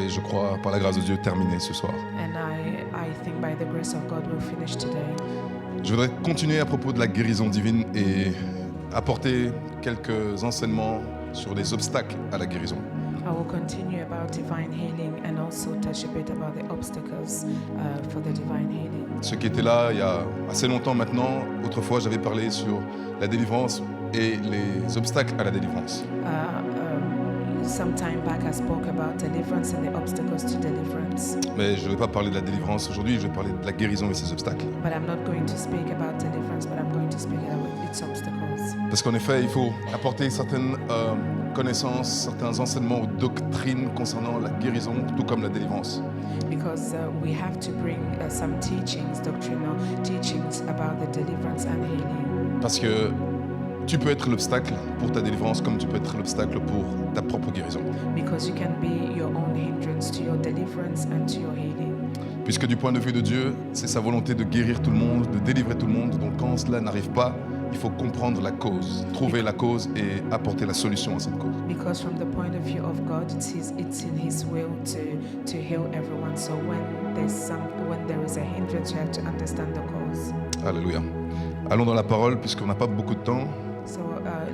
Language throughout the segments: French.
et je crois, par la grâce de Dieu, terminer ce soir. And I think by the grace of God we'll finish today. Je voudrais continuer à propos de la guérison divine et apporter quelques enseignements sur les obstacles à la guérison. I will continue about divine healing and also touch a bit about the obstacles for the divine healing. Ceux qui étaient là il y a assez longtemps maintenant, autrefois j'avais parlé sur la délivrance et les obstacles à la délivrance. Some time back I spoke about deliverance and the obstacles to deliverance. Mais je ne vais pas parler de la délivrance aujourd'hui, je vais parler de la guérison et ses obstacles. But I'm not going to speak about deliverance, but I'm going to speak about its obstacles. Parce qu'en effet, il faut apporter certaines connaissances, certains enseignements ou doctrines concernant la guérison, tout comme la délivrance. Because we have to bring some teachings, doctrinal teachings about the deliverance and healing. Parce que tu peux être l'obstacle pour ta délivrance comme tu peux être l'obstacle pour ta propre guérison. Because you can be your own hindrance to your deliverance and to your healing. Puisque du point de vue de Dieu, c'est sa volonté de guérir tout le monde, de délivrer tout le monde. Donc quand cela n'arrive pas, il faut comprendre la cause, trouver la cause et apporter la solution à cette cause. Because from the point of view of God, it's in His will to heal everyone. So when there is a hindrance, you have to understand the cause. Alléluia. Allons dans la parole puisqu'on n'a pas beaucoup de temps. So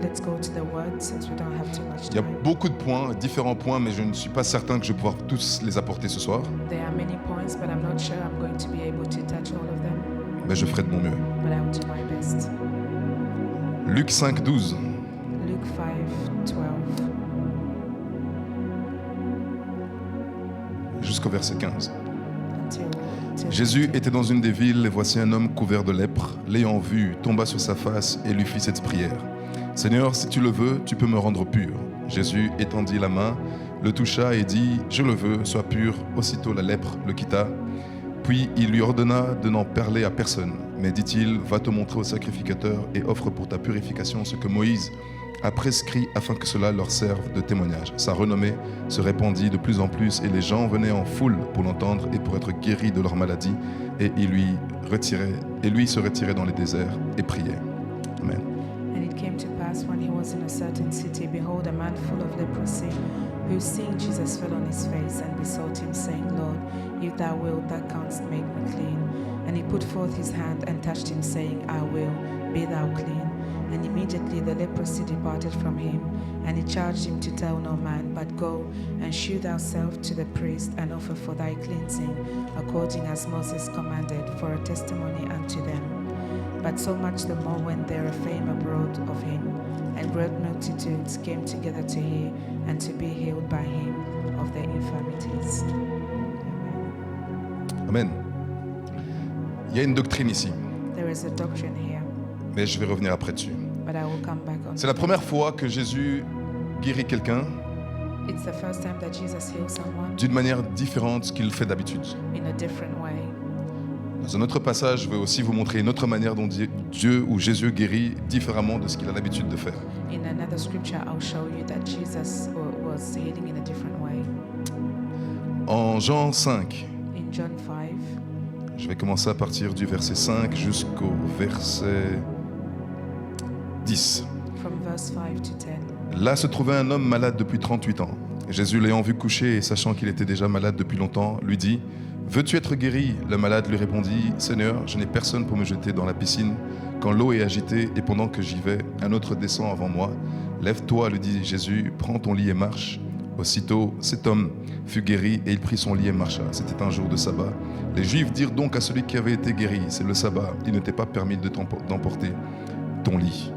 let's go to the word since we don't have too much Il y a time. beaucoup de points, différents points, mais je ne suis pas certain que je vais pouvoir tous les apporter ce soir. There are many points, but I'm not sure I'm going to be able to touch all of them. Mais je ferai de mon mieux. But I will do my best. Luc 5, 12. Luke 5:12 Jusqu'au verset 15. until Jésus était dans une des villes et voici un homme couvert de lèpre. L'ayant vu, tomba sur sa face et lui fit cette prière. « Seigneur, si tu le veux, tu peux me rendre pur. » Jésus étendit la main, le toucha et dit « Je le veux, sois pur. » Aussitôt la lèpre le quitta. Puis il lui ordonna de n'en parler à personne. Mais dit-il, va te montrer au sacrificateur et offre pour ta purification ce que Moïse a prescrit afin que cela leur serve de témoignage. Sa renommée se répandit de plus en plus et les gens venaient en foule pour l'entendre et pour être guéris de leur maladie. Et lui se retirait dans les déserts et priait. Amen. And it came to pass when he was in a certain city, behold, a man full of leprosy, who seeing Jesus fell on his face and besought him, saying, Lord, if thou wilt, thou canst make me clean. And he put forth his hand and touched him, saying, I will, be thou clean. And immediately the leprosy departed from him, and he charged him to tell no man, but go and shew thyself to the priest, and offer for thy cleansing, according as Moses commanded, for a testimony unto them. But so much the more went there a fame abroad of him, and great multitudes came together to hear and to be healed by him of their infirmities. Amen. Il y a une doctrine ici, There is a doctrine here, mais je vais revenir après dessus. but I will come back on. C'est la première fois que Jésus guérit quelqu'un It's the first time that Jesus healed someone d'une manière différente de ce qu'il fait d'habitude. in a different way. Dans un autre passage, je vais aussi vous montrer une autre manière dont Dieu ou Jésus guérit différemment de ce qu'il a l'habitude de faire. In another scripture, I'll show you that Jesus was healing in a different way. En Jean 5, In John 5, je vais commencer à partir du verset 5 jusqu'au verset 10. from verse 5 to 10. Là se trouvait un homme malade depuis 38 ans. Jésus, l'ayant vu coucher et sachant qu'il était déjà malade depuis longtemps, lui dit « Veux-tu être guéri ?» Le malade lui répondit « Seigneur, je n'ai personne pour me jeter dans la piscine quand l'eau est agitée et pendant que j'y vais, un autre descend avant moi. Lève-toi, lui dit Jésus, prends ton lit et marche. » Aussitôt, cet homme fut guéri et il prit son lit et marcha. C'était un jour de sabbat. Les Juifs dirent donc à celui qui avait été guéri « C'est le sabbat, il ne t'est pas permis d'emporter ton lit. »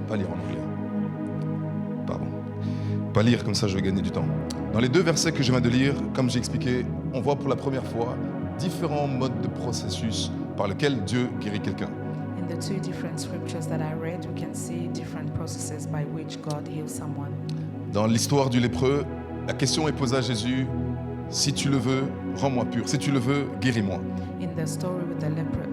Pas lire en anglais. Pardon. Pas lire, comme ça je vais gagner du temps. Dans les deux versets que je viens de lire, comme j'ai expliqué, on voit pour la première fois différents modes de processus par lesquels Dieu guérit quelqu'un. In the two different scriptures that I read, we can see different processes by which God heals someone. Dans l'histoire du lépreux, la question est posée à Jésus, si tu le veux, rends-moi pur. Si tu le veux, guéris-moi. In the story with the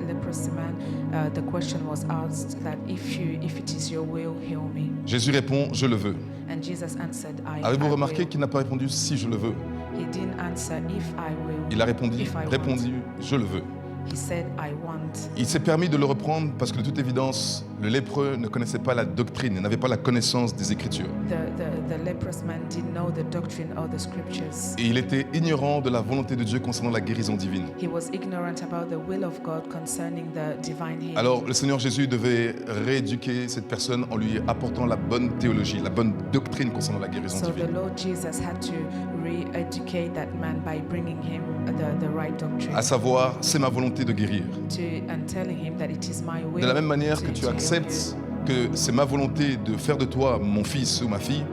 leprosy man, the question was asked that if it is your will, heal me. Jésus répond, je le veux. And Jesus answered, I Avez-vous will. remarqué qu'il n'a pas répondu si je le veux? He didn't answer if I will. Il a répondu, If I want. je le veux. He said, I want. Il s'est permis de le reprendre parce que de toute évidence, le lépreux ne connaissait pas la doctrine, il n'avait pas la connaissance des Écritures. The leprous man didn't know the doctrine or the scriptures. Et il était ignorant de la volonté de Dieu concernant la guérison divine. He was ignorant about the will of God concerning the divine healing. Alors le Seigneur Jésus devait rééduquer cette personne en lui apportant la bonne théologie, la bonne doctrine concernant la guérison So the divine. Lord Jesus had to re-educate that man by bringing him the right doctrine. À savoir, c'est ma volonté de guérir. And telling him that it is my will. De la même manière que to tu heal acceptes que c'est ma volonté de faire de toi mon fils ou ma fille, you.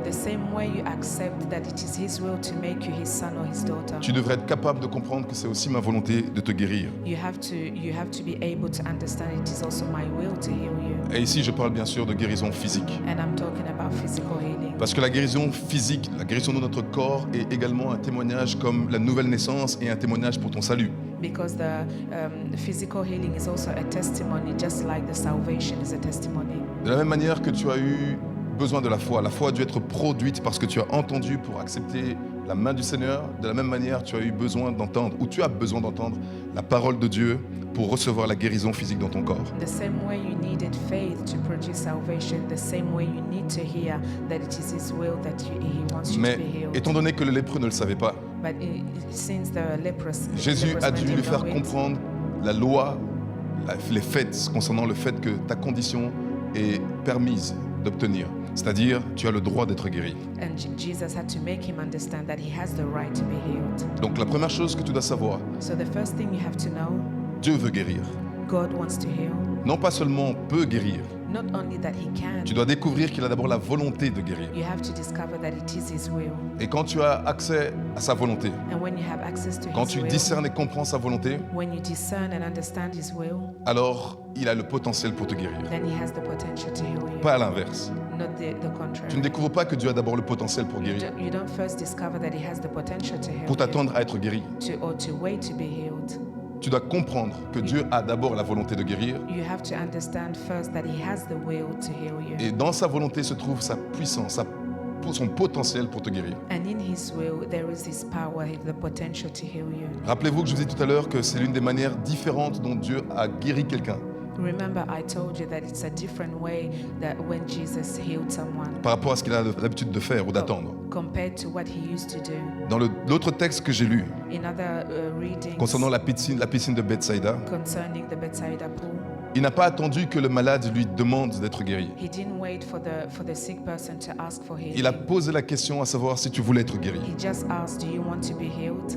The same way you accept that it is his will to make you his son or his daughter. tu devrais être capable de comprendre que c'est aussi ma volonté de te guérir. You have to be able to understand it is also my will to heal you. Et ici, je parle bien sûr de guérison physique. And I'm talking about physical healing. Parce que la guérison physique, la guérison de notre corps est également un témoignage comme la nouvelle naissance et un témoignage pour ton salut. Because the physical healing is also a testimony, just like the salvation is a testimony. De la même manière que tu as eu besoin de la foi a dû être produite parce que tu as entendu pour accepter la main du Seigneur, de la même manière tu as eu besoin d'entendre, ou tu as besoin d'entendre la parole de Dieu pour recevoir la guérison physique dans ton corps. The same way you needed faith to produce salvation, the same way you need to hear that it is his will that he wants you Mais to be healed. étant donné que le lépreux ne le savait pas, But since the leprous Jésus a man dû lui didn't faire know it, comprendre la loi, les faits concernant le fait que ta condition est permise d'obtenir. C'est-à-dire, tu as le droit d'être guéri. and Jesus had to make him understand that he has the right to be healed. Donc la première chose que tu dois savoir, So the first thing you have to know, Dieu veut guérir. God wants to heal. Non pas seulement peut guérir, Not only that he can, tu dois découvrir qu'il a d'abord la volonté de guérir. you have to discover that it is his will. Et quand tu as accès à sa volonté, And when you have access to quand his tu will, discernes et comprends sa volonté, when you discern and understand his will, alors il a le potentiel pour te guérir. then he has the potential to heal you, Pas à l'inverse. not the Tu ne contrary. découvres pas que Dieu a d'abord le potentiel pour guérir, You don't first discover that he has the potential to heal pour you, t'attendre à être guéri. or to wait to be healed. Tu dois comprendre que Dieu a d'abord la volonté de guérir, You have to understand first that he has the will to heal you. et dans sa volonté se trouve sa puissance, son potentiel pour te guérir. And in his will, there is his power, the potential to heal you. Rappelez-vous que je vous ai dit tout à l'heure que c'est l'une des manières différentes dont Dieu a guéri quelqu'un Remember, I told you that it's a different way that when Jesus healed someone par rapport à ce qu'il a l'habitude de faire ou d'attendre. compared to what he used to do. Dans l'autre texte que j'ai lu, In other readings concernant la piscine de Bethsaïda, concerning the Bethsaida pool, il n'a pas attendu que le malade lui demande d'être guéri. he didn't wait for the sick person to ask for healing. Il a posé la question à savoir si tu voulais être guéri. He just asked, do you want to be healed?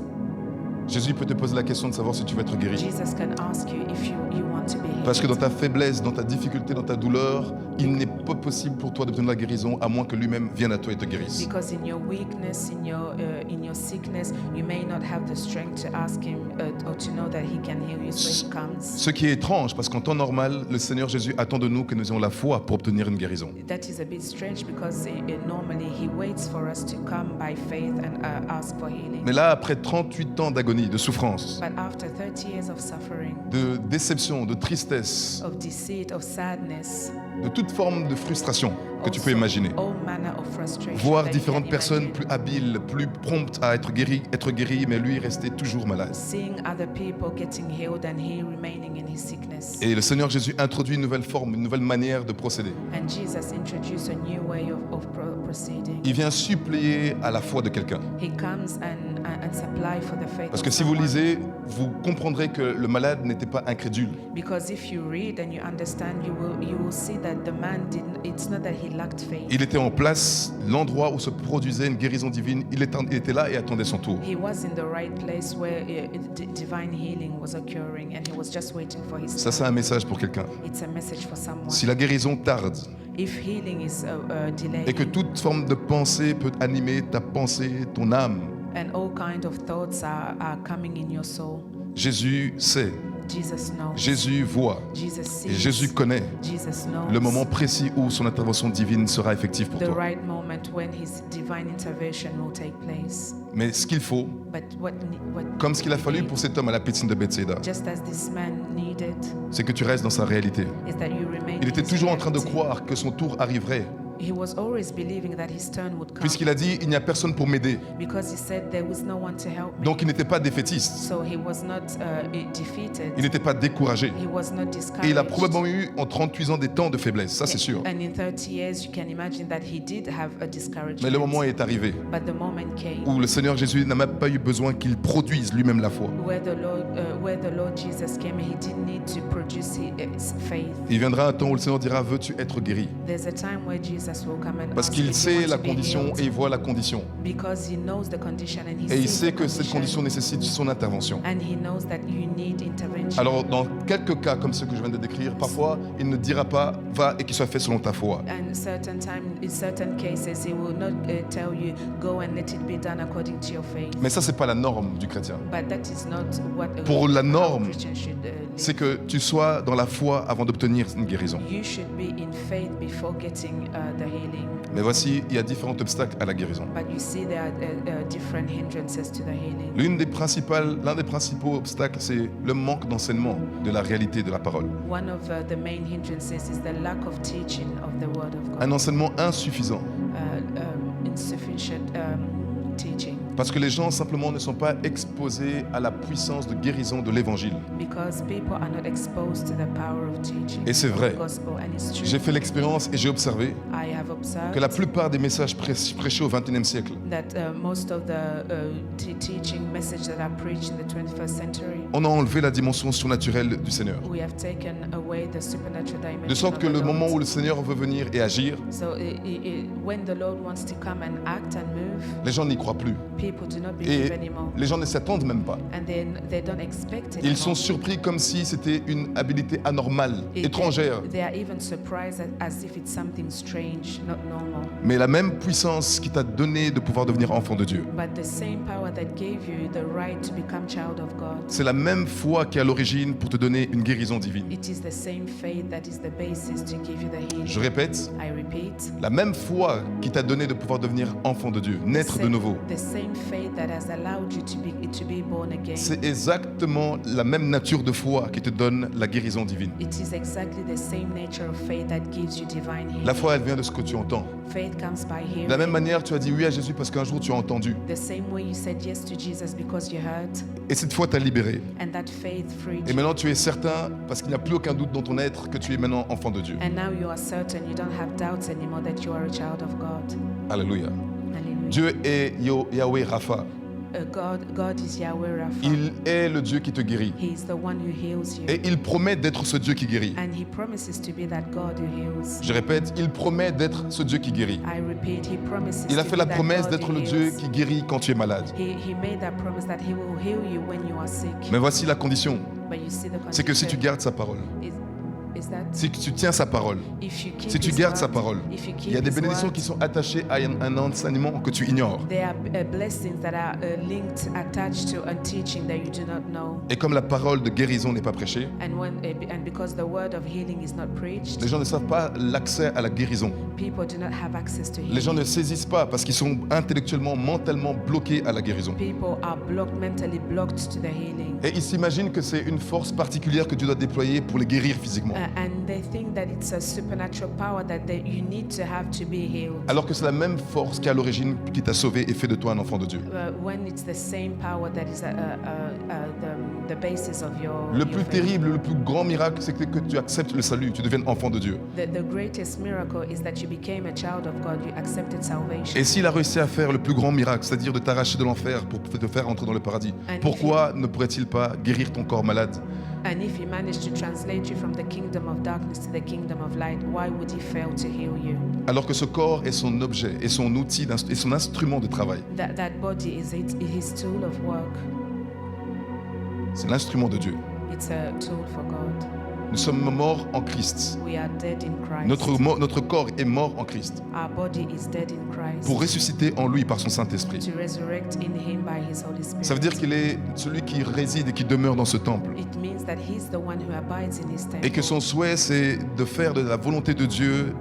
Jésus peut te poser la question de savoir si tu veux être guéri. Jesus can ask you if you want to be healed. Parce que dans ta faiblesse, dans ta difficulté, dans ta douleur, il n'est pas possible pour toi d'obtenir la guérison à moins que lui-même vienne à toi et te guérisse. Because in your weakness, in your sickness, you may not have the strength to ask him or to know that he can heal you. So he comes. Ce qui est étrange, parce qu'en temps normal, le Seigneur Jésus attend de nous que nous ayons la foi pour obtenir une guérison. That is a bit strange because normally he waits for us to come by faith and ask for healing. Mais là, après 38 ans d'agonie, de souffrance, But after 30 years of suffering, de déception, de tristesse, of deceit, of sadness, de toute forme de frustration que tu peux also imaginer, all manner of frustration voir that you différentes can personnes imagine. plus habiles, plus promptes à être guéries, mais lui restait toujours malade. Seeing other people getting healed and he remaining in his sickness. Et le Seigneur Jésus introduit une nouvelle forme, une nouvelle manière de procéder. And Jesus introduced a new way of proceeding. Il vient suppléer à la foi de quelqu'un. He comes and supply for the faith Parce of que si vous someone. lisez, vous comprendrez que le malade n'était pas incrédule. Because if you read and you understand, you will see that the man didn't. It's not that he lacked faith. Il était en place, l'endroit où se produisait une guérison divine. Il était là et attendait son tour. He was in the right place where divine healing was occurring, and he was just waiting for his Ça, time. c'est un message pour quelqu'un. It's a message for someone. Si la guérison tarde If healing is delayed et que toute forme de pensée peut animer ta pensée, ton âme, and all kind of thoughts are coming in your soul, Jésus sait, Jesus knows. Jésus voit Jesus et sees. Jésus connaît Jesus knows. le moment précis où son intervention divine sera effective pour the toi. right moment when his divine intervention will take place. Mais ce qu'il faut, But what comme ce qu'il a fallu pour cet homme à la piscine de Bethsaïda, just as this man needed c'est que tu restes dans sa réalité. is that you remain Il était in his toujours en train de reality. croire que son tour arriverait He was always believing that his turn would come puisqu'il a dit, il n'y a personne pour m'aider. because he said there was no one to help me. Donc il n'était pas défaitiste, So he was not defeated. il n'était pas découragé. He was not Et il a discouraged. probablement eu en 38 ans des temps de faiblesse, ça c'est sûr. And in 30 years, you can imagine that he did have a Mais discouragement. le moment est arrivé But the moment came où le Seigneur Jésus n'a même pas eu besoin qu'il produise lui-même la foi. where the Lord Jesus came. He didn't need to produce his faith. Il viendra un temps où le Seigneur dira, veux-tu être guéri? There's a time where Jesus will come and Parce ask qu'il if you sait want la to be condition healed, et il voit la condition. because he knows the condition and he Et il sees sait the que cette condition nécessite son intervention. and he knows that you need intervention. Alors dans quelques cas comme ceux que je viens de décrire, parfois il ne dira pas, va et qu'il soit fait selon ta foi. And in certain cases, he will not tell you, go and let it be done according to your faith. Mais ça c'est pas la norme du chrétien. But that is not what Pour la norme, Christian should live. C'est que tu sois dans la foi avant d'obtenir une guérison. You should be in faith before getting the healing. Mais voici, il y a différents obstacles à la guérison. But you see there are different hindrances to the healing. L'un des principaux obstacles, c'est le manque d'enseignement de la réalité de la parole. One of the main hindrances is the lack of teaching of the Word of God. Un enseignement insuffisant. Insufficient teaching. Parce que les gens simplement ne sont pas exposés à la puissance de guérison de l'évangile. Because people are not exposed to the power of teaching. Et c'est vrai. The gospel, and it's true. J'ai fait l'expérience et j'ai observé I have observed que la plupart des messages prêchés au XXIe siècle that most of the teaching message that are preached in the 21st century, on a enlevé la dimension surnaturelle du Seigneur. we have taken away the supernatural dimension. De sorte que of the le Lord. moment où le Seigneur veut venir et agir, So when the Lord wants to come and act and move, les gens n'y croient plus. people do not believe Et anymore, les gens ne s'attendent même pas. and then they don't expect it. Ils sont surpris comme si c'était une habilité anormale, étrangère. They are even surprised as if it's something strange, not normal. Mais la même puissance qui t'a donné de pouvoir devenir enfant de Dieu, But the same power that gave you the right to become child of God, c'est la même foi qui est à l'origine pour te donner une guérison divine. it is the same faith that is the basis to give you the healing. Je répète, I repeat, la même foi qui t'a donné de pouvoir devenir enfant de Dieu, naître de nouveau. the same faith that has allowed you to be born again. C'est exactement la même nature de foi qui te donne la guérison divine. It is exactly the same nature of faith that gives you divine healing. La foi, elle vient de ce que tu entends. Faith comes by De hearing. la même manière, tu as dit oui à Jésus parce qu'un jour tu as entendu. The same way you said yes to Jesus because you heard, Et cette foi t'a libéré. and that faith freed Et you. maintenant tu es certain, parce qu'il n'y a plus aucun doute dans ton être, que tu es maintenant enfant de Dieu. And now you are certain, you don't have doubts anymore that you are a child of God. Alléluia. Hallelujah. Dieu est Yahweh Rapha. God is Yahweh Rapha. Il est le Dieu qui te guérit. He is the one who heals you. Et il promet d'être ce Dieu qui guérit. And he promises to be that God who heals. Je répète, il promet d'être ce Dieu qui guérit. I repeat, he promises Il a to fait be la that promesse God d'être who le Dieu heals. qui guérit quand tu es malade. He made that promise that he will heal you when you are sick. Mais voici la condition, But you see the c'est que si tu condition gardes sa parole, is that si tu tiens sa parole, if you keep si tu his gardes sa word, parole, if you il y a keep des his bénédictions word, qui sont attachées à un enseignement que tu ignores. there are blessings that are linked, attached to a teaching that you do not know. Et comme la parole de guérison n'est pas prêchée, And because the word of healing is not preached, les gens ne savent pas l'accès à la guérison. people do not have access to healing. Les gens ne saisissent pas parce qu'ils sont intellectuellement, mentalement bloqués à la guérison. People are mentally blocked to the healing. Et ils s'imaginent que c'est une force particulière que tu dois déployer pour les guérir physiquement. And they think that it's a supernatural power that you need to have to be healed. Alors que c'est la même force qui est à l'origine qui t'a sauvé et fait de toi un enfant de Dieu. When it's the same power that is the basis of your Le your plus faith. terrible, le plus grand miracle, c'est que tu acceptes le salut, tu deviennes enfant de Dieu. The greatest miracle is that you became a child of God. You accepted salvation. Et s'il a réussi à faire le plus grand miracle, c'est-à-dire de t'arracher de l'enfer pour te faire entrer dans le paradis, And pourquoi ne pourrait-il pas guérir ton corps malade? And if he managed to translate you from the kingdom of darkness to the kingdom of light, why would he fail to heal you? Alors que ce corps est son objet, est son outil, et son instrument de travail. That body is his tool of work. C'est l'instrument de Dieu. It's a tool for God. Nous sommes morts en Christ. We are dead in Christ. Notre corps est mort en Christ Our body is dead in Christ. pour ressusciter en lui par son Saint-Esprit. To resurrect in him by his Holy Spirit. Ça veut dire qu'il est celui qui réside et qui demeure dans ce temple. It means that he's the one who abides in his temple. Et que son souhait, c'est de faire de la volonté de Dieu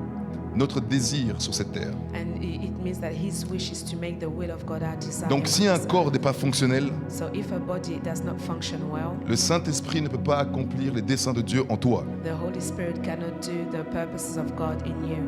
notre désir sur cette terre. And it means that his wish is to make the will of God our desire. Donc si un corps n'est pas fonctionnel, So if a body does not function well, le Saint-Esprit ne peut pas accomplir les desseins de Dieu en toi. the Holy Spirit cannot do the purposes of God in you.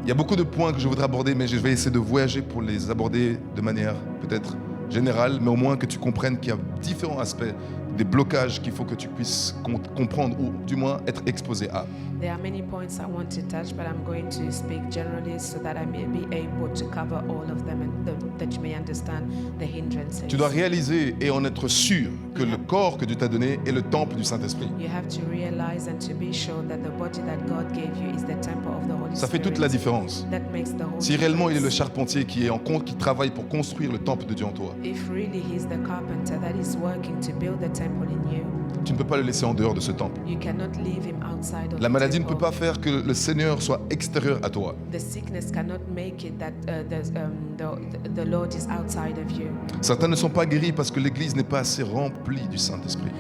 Il y a beaucoup de points que je voudrais aborder, mais je vais essayer de voyager pour les aborder de manière peut-être générale, mais au moins que tu comprennes qu'il y a différents aspects, des blocages qu'il faut que tu puisses comprendre ou du moins être exposé à. There are many points I want to touch, but I'm going to speak generally so that I may be able to cover all of them and that you may understand the hindrances. Tu dois réaliser et en être sûr que le corps que Dieu t'a donné est le temple du Saint-Esprit. You have to realize and to be sure that the body that God gave you is the temple of the Holy Ça fait Spirit. toute la différence. That makes the whole Si réellement il est le difference. charpentier qui travaille pour construire le temple de Dieu en toi, If really he's the carpenter that is working to build the temple in you, tu ne peux pas le laisser en dehors de ce temple. you cannot leave him outside of La the maladie ne temple. peut pas faire que le Seigneur soit extérieur à toi. The sickness cannot make it that the Lord is outside of you. Certains ne sont pas guéris parce que l'Église n'est pas assez remplie du Saint-Esprit.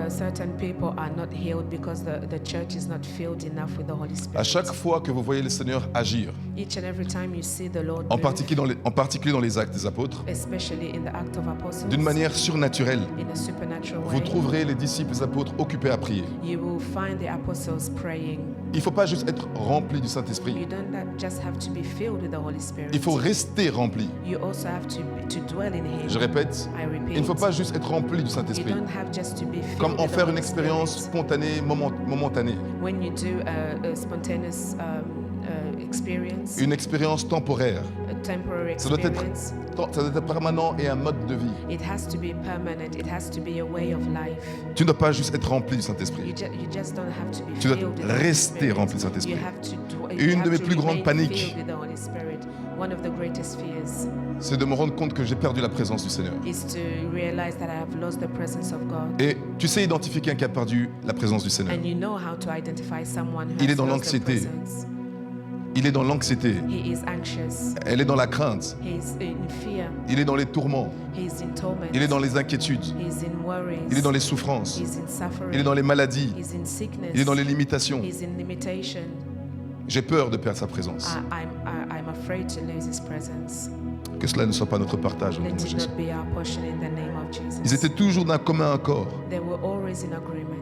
Certain people are not healed because the church is not filled enough with the Holy Spirit. À chaque fois que vous voyez le Seigneur agir, Each and every time you see the Lord en move, particulier dans les actes des apôtres, especially in the act of apostles, d'une manière surnaturelle, in a supernatural vous way, trouverez les disciples et les apôtres occupés à prier. you will find the apostles praying. Il ne faut pas juste être rempli du You Saint-Esprit. don't just have to be filled with the Holy Spirit. Il faut rester rempli. You also have to dwell in Him. Je répète, I repeat. il ne faut pas juste être rempli du You Saint-Esprit. don't have just to be filled Comme en with the faire une Holy expérience Spirit. spontanée, momentanée. When you do a spontaneous experience, Une expérience temporaire. a temporary Ça doit experience, être permanent et un mode de vie. it has to be permanent. It has to be a way of life. Tu ne dois pas juste être rempli du You, Saint-Esprit. you just don't have to be Tu dois filled with the Holy rester Spirit. rempli du Saint-Esprit. You have to Et une de mes to plus grandes remain paniques, filled with the Holy Spirit. One of the greatest fears c'est de me rendre compte que j'ai perdu la présence du Seigneur. is to realize that I have lost the presence of God. Et tu sais identifier quelqu'un qui a perdu la présence du Seigneur. And you know how to identify someone who Il est has dans lost the l'anxiété. presence. Il est dans l'anxiété. He is anxious. Elle est dans la crainte. He is in fear. Il est dans les tourments. He is in torment. Il est dans les inquiétudes. He is in worries. Il est dans les souffrances. He is in suffering. Il est dans les maladies. He is in sickness. Il est dans les limitations. He is in limitation. J'ai peur de perdre sa présence. I'm afraid to lose His presence. Que cela ne soit pas notre partage au nom Let de it Jésus. not be our portion in the name of Jesus. Ils étaient toujours d'un commun accord, They were always in agreement.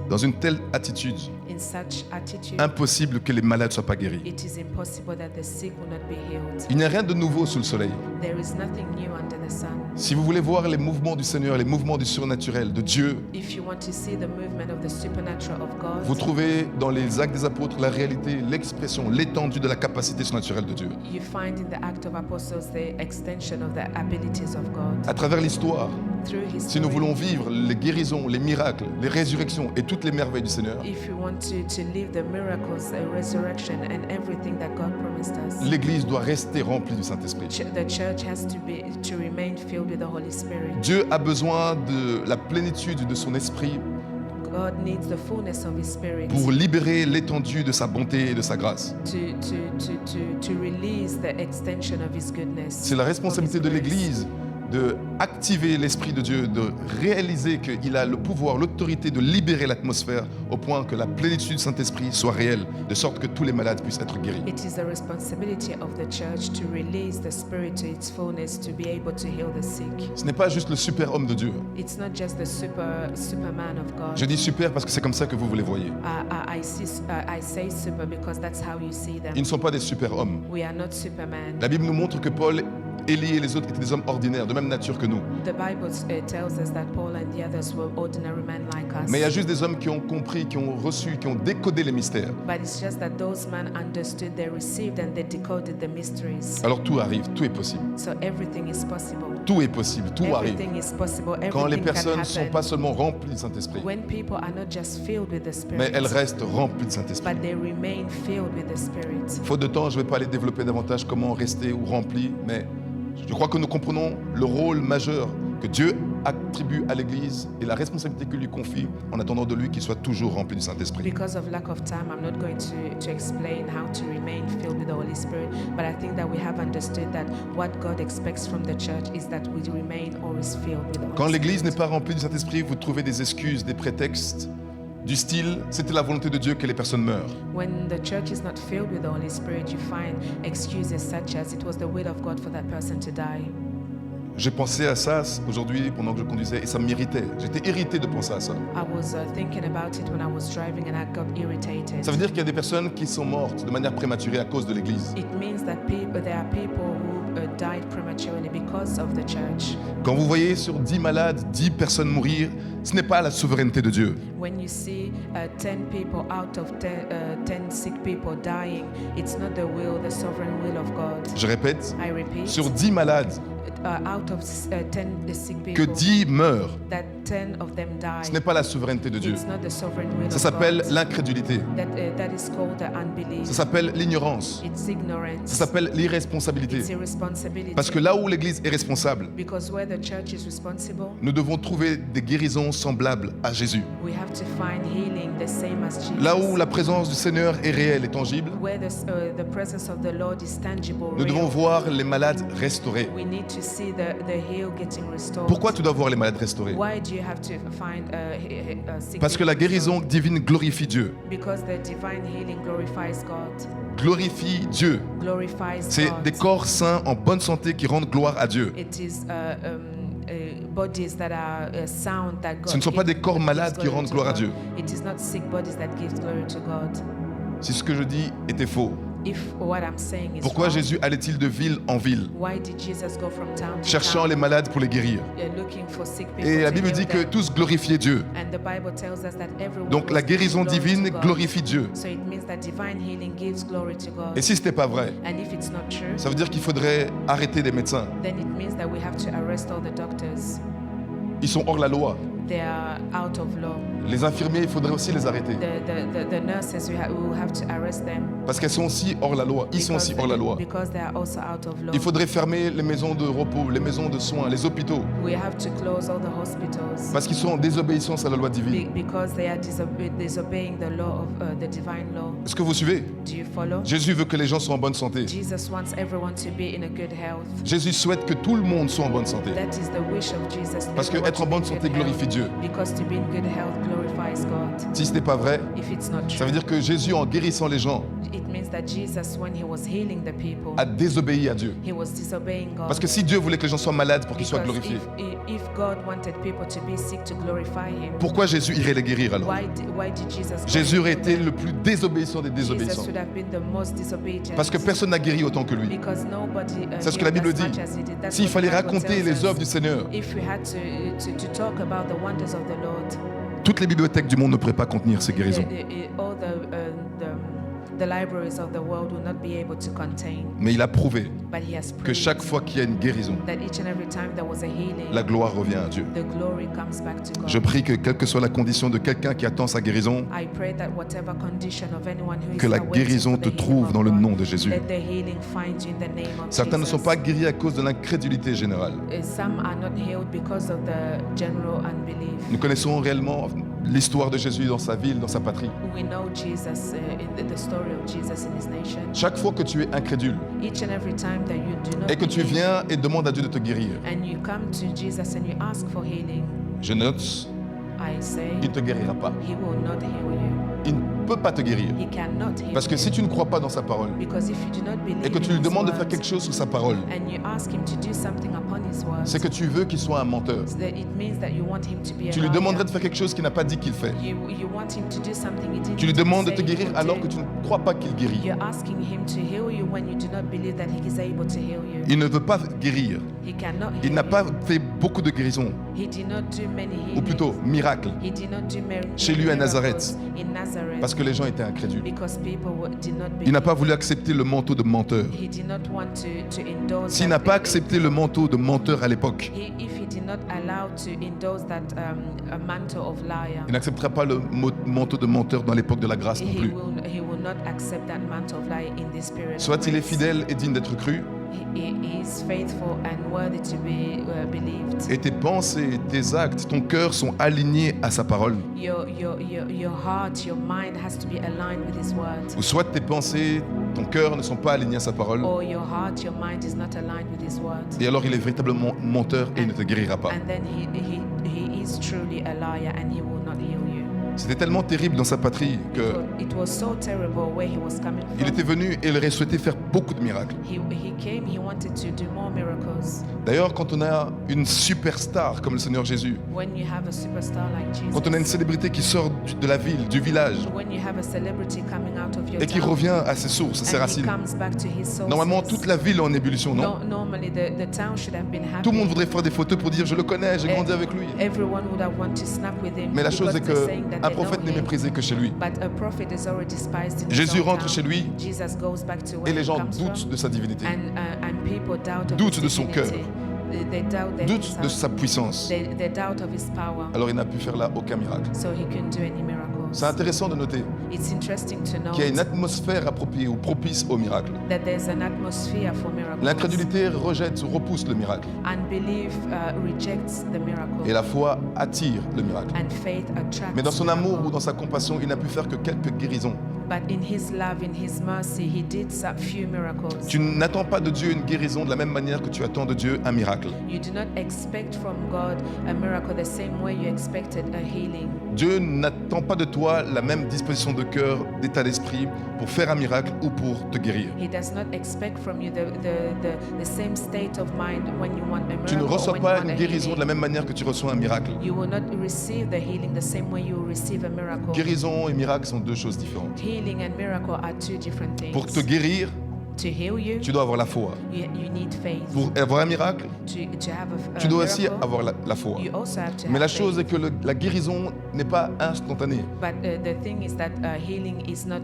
dans une telle attitude, In such attitude, impossible que les malades ne soient pas guéris. it is impossible that the sick will not be healed. Il n'y a rien de nouveau sous le soleil. There is nothing new under the sun. Si vous voulez voir les mouvements du Seigneur, les mouvements du surnaturel, de Dieu, If you want to see the movement of the supernatural of God, vous trouvez dans les actes des apôtres la réalité, l'expression, l'étendue de la capacité surnaturelle de Dieu. you find in the act of apostles the extension of the abilities of God. À travers l'histoire, Through His si nous story, voulons vivre les guérisons, les miracles, les résurrections et toutes les merveilles du Seigneur, if you want to live the miracles, the resurrection, and everything that God promised us, l'Église doit rester remplie du Saint-Esprit. the church has to remain filled with the Holy Spirit. Dieu a besoin de la plénitude de son esprit God needs the fullness of His Spirit pour libérer l'étendue de sa bonté et de sa grâce. to release the extension of His goodness. C'est la responsabilité of de His grace. l'Église de activer l'Esprit de Dieu, de réaliser qu'il a le pouvoir, l'autorité de libérer l'atmosphère au point que la plénitude du Saint-Esprit soit réelle, de sorte que tous les malades puissent être guéris. It is the responsibility of the church to release the Spirit to its fullness to be able to heal the sick. Ce n'est pas juste le super homme de Dieu. It's not just the superman of God. Je dis super parce que c'est comme ça que vous les voyez. I say super because that's how you see them. Ils ne sont pas des super hommes. We are not superman. La Bible nous montre que Paul, Élie et les autres étaient des hommes ordinaires, de même nature que nous. The Bible tells us that Paul and the others were ordinary men like us. Mais il y a juste des hommes qui ont compris, qui ont reçu, qui ont décodé les mystères. But it's just that those men understood, they received, and they decoded the mysteries. Alors tout arrive, tout est possible. So everything is possible. Tout est possible, tout arrive. Everything is possible. Quand les Everything can personnes ne sont happen. pas seulement remplies du Saint-Esprit, When people are not just filled with the Spirit, mais elles restent remplies du Saint-Esprit. but they remain filled with the Spirit. Faute de temps, je ne vais pas aller développer davantage comment rester ou rempli, mais je crois que nous comprenons le rôle majeur que Dieu attribue à l'Église et la responsabilité qu'il lui confie en attendant de lui qu'il soit toujours rempli du Saint-Esprit. Because of lack of time, I'm not going to explain how to remain filled with the Holy Spirit, but I think that we have understood that what God expects from the church is that we remain always filled with the Holy Quand Spirit. l'Église n'est pas remplie du Saint-Esprit, vous trouvez des excuses, des prétextes du style « c'était la volonté de Dieu que les personnes meurent ». When the church is not filled with the Holy Spirit, you find excuses such as it was the will of God for that person to die. J'ai pensé à ça aujourd'hui pendant que je conduisais et ça m'irritait. J'étais irrité de penser à ça. I was thinking about it when I was driving and I got irritated. Ça veut dire qu'il y a des personnes qui sont mortes de manière prématurée à cause de l'Église. It means that there are people who died prematurely because of the church. Quand vous voyez sur 10 malades, 10 personnes mourir, ce n'est pas la souveraineté de Dieu. When you see 10 people out of 10 sick people dying, it's not the sovereign will of God. Je répète, I repeat, sur 10 malades, out of 10 sick que people, 10 meurent, that 10 of them die. ce n'est pas la souveraineté de Dieu. It's not the sovereign will Ça of s'appelle God. l'incrédulité. That is called the unbelief. Ça s'appelle l'ignorance. It's ignorance. Ça s'appelle l'irresponsabilité. It's irresponsibility. Parce que là où l'Église est responsable, Because where the church is responsible, nous devons trouver des guérisons semblables à Jésus. we have to find healing the same as Jesus. Là où la présence du Seigneur est réelle et tangible, Where the presence of the Lord is tangible, nous devons real, voir les malades restaurés. we need to see the heal getting restored. Pourquoi tu dois voir les malades restaurés? Why do you have to find sick Parce que la people guérison restored? divine glorifie Dieu. Because the divine healing glorifies God. Glorifie Dieu. Glorifies C'est God. des corps sains en bonne santé qui rendent gloire à Dieu. It is bodies that are sound that God. Ce ne sont pas des corps gives malades qui glory rendent to gloire à God. Dieu. It is not sick bodies that gives glory to God. Si ce que je dis était faux, If what I'm saying is pourquoi wrong, Jésus allait-il de ville en ville, why did Jesus go from town to cherchant town, les malades pour les guérir? looking for sick people Et la to Bible heal dit que them? tous glorifiaient Dieu. And the Bible tells us that everyone Donc was la giving guérison glory divine to God. glorifie Dieu. So it means that divine healing gives glory to God. Et si ce n'était pas vrai, And if it's not true, ça veut dire qu'il faudrait arrêter les médecins. then it means that we have to arrest all the doctors. Ils sont hors la loi. They are out of law. Les infirmiers, il faudrait aussi les arrêter. The nurses, we will have to arrest them. Parce qu'elles sont aussi hors la loi. Ils sont aussi hors la loi. Because they are also out of law. Il faudrait fermer les maisons de repos, les maisons de soins, les hôpitaux. We have to close all the hospitals. Parce qu'ils sont en désobéissance à la loi divine. Because they are disobeying the law of the divine law. Est-ce que vous suivez? Do you follow? Jésus veut que les gens soient en bonne santé. Jesus wants everyone to be in a good health. Jésus souhaite que tout le monde soit en bonne santé. That is the wish of Jesus. Parce que everyone être en to be bonne in santé good glorifie health. Dieu. Because to be in good health glorifies God. Si ce n'est pas vrai, If it's not ça true, veut dire que Jésus, en guérissant les gens, it means that Jesus, when he was healing the people, a désobéi à Dieu. he was disobeying God. Parce que si Dieu voulait que les gens soient malades pour qu'ils soient Because glorifiés, if God wanted people to be sick to glorify him, pourquoi Jésus irait les guérir alors? why did Jesus go Jésus aurait to été them? le plus désobéissant des Jesus désobéissants. should have been the most disobedient. Parce que personne n'a guéri autant que lui. Because nobody C'est ce que la healed Bible as dit. much as he did. That's S'il what fallait the Bible raconter tells les us. œuvres du Seigneur, If we had to talk about the wonders of the Lord, toutes les bibliothèques du monde ne pourraient pas contenir ces guérisons. all the libraries of the world will not be able to contain. Mais il a prouvé But he has que proved chaque fois qu'il y a une guérison, that each and every time there was a healing, la gloire revient à Dieu. the glory comes back to God. Je prie que quelle que soit la condition de quelqu'un qui attend sa guérison, I pray that whatever condition of anyone who is que la awaiting guérison for the te healing trouve of dans le God, nom de Jésus. let the healing find you in the name of Certains ne sont Jesus. pas guéris à cause de l'incrédulité générale. Some are not healed because of the general unbelief. Nous connaissons réellement l'histoire de Jésus dans sa ville, dans sa patrie. We know Jesus in the story of Jesus in his nation. Chaque fois que tu es incrédule Each and every time that you do not et que tu believe, viens et demandes à Dieu de te guérir, and you come to Jesus and you ask for healing, je note, I say il ne te guérira pas. he will not heal you. Il ne peut pas te guérir. He cannot heal Parce que you. si tu ne crois pas dans sa parole Because if you do not believe et que tu in lui his demandes de words, faire quelque chose sur sa parole, and you ask him to do something upon his words, c'est que tu veux qu'il soit un menteur. that it means that you want him to be a Tu lui liar. demanderais de faire quelque chose qu'il n'a pas dit qu'il fait. You want him to do something he didn't Tu lui demandes de say te he guérir would alors do. que tu ne crois pas qu'il guérit. You're asking him to heal you when you do not believe that he is able to heal you. Il ne veut pas guérir. He cannot heal Il n'a you. pas fait beaucoup de guérisons, He did not do many healings. ou plutôt miracles, He did not do chez lui à Nazareth. in Nazareth parce que les gens étaient incrédules. because people did not believe. Il n'a pas voulu accepter le manteau de menteur. He did not want to endorse S'il that- n'a pas accepté le manteau de menteur à l'époque, If he did not allow to endorse that a mantle of liar, il n'acceptera pas le manteau de menteur dans l'époque de la grâce non he plus. will not accept that mantle of liar in this spirit. of Soit il est grace. fidèle et digne d'être cru, He is faithful and worthy to be believed. et tes pensées, tes actes, ton cœur sont alignés à sa parole. Your heart, your mind has to be aligned with his word. Ou soit tes pensées, ton cœur ne sont pas alignés à sa parole, Or your heart, your mind is not aligned with his word. et alors il est véritablement menteur et il ne te guérira pas. And then he is truly a liar and he will not heal you. C'était tellement terrible dans sa patrie It was so terrible where he was coming qu'il from. était venu et il aurait souhaité faire beaucoup de miracles. He came, he wanted to do more miracles. D'ailleurs, quand on a une superstar comme le Seigneur Jésus, When you have a superstar like Jesus, quand on a une célébrité qui sort de la ville, du village, when you have a celebrity coming out of your et qui town, revient à ses sources, à ses and he racines, comes back to his sources. normalement toute la ville est en ébullition, non? Normally the town should have been happy. Tout le monde voudrait faire des photos pour dire « je le connais, j'ai grandi avec lui ». Everyone would have wanted to snap with him. Mais la chose because est they're saying that qu'un they know prophète n'est him. méprisé que chez lui. But a prophet is already despised in his Jésus own rentre town. chez lui Jesus goes back to where et les he gens comes doutent from, de sa divinité, and people doubt of doutent his de son divinity. cœur, They doubt that doutent de sa puissance. they doubt of his power. Alors il n'a pu faire là aucun miracle. So he couldn't do any miracles. C'est intéressant de noter It's interesting to know qu'il y a une atmosphère appropriée ou propice au miracle. that there's an atmosphere for miracles. L'incrédulité rejette ou repousse le miracle. Unbelief rejects the miracle. Et la foi attire le miracle. And faith attracts Mais dans son amour miracle. ou dans sa compassion, il n'a pu faire que quelques guérisons. But in his love, in his mercy, he did a few miracles. Tu n'attends pas de Dieu une guérison de la même manière que tu attends de Dieu un miracle. You do not expect from God a miracle the same way you expected a healing. Dieu n'attend pas de toi la même disposition de cœur, d'état d'esprit pour faire un miracle ou pour te guérir. He does not expect from you the same state of mind when you want a miracle. Tu ne or reçois when you pas want une a guérison de healing. la même manière que tu reçois un miracle. You will not receive the healing the same way you will receive a miracle. Guérison et miracle sont deux choses différentes. Healing and miracle are two different things. Pour te guérir, To heal you, tu dois avoir la foi. you need faith. Pour avoir un miracle, To have a tu dois aussi miracle, avoir la foi. you also have to Mais la have chose est faith. que la guérison n'est pas instantanée. But the thing is that healing is not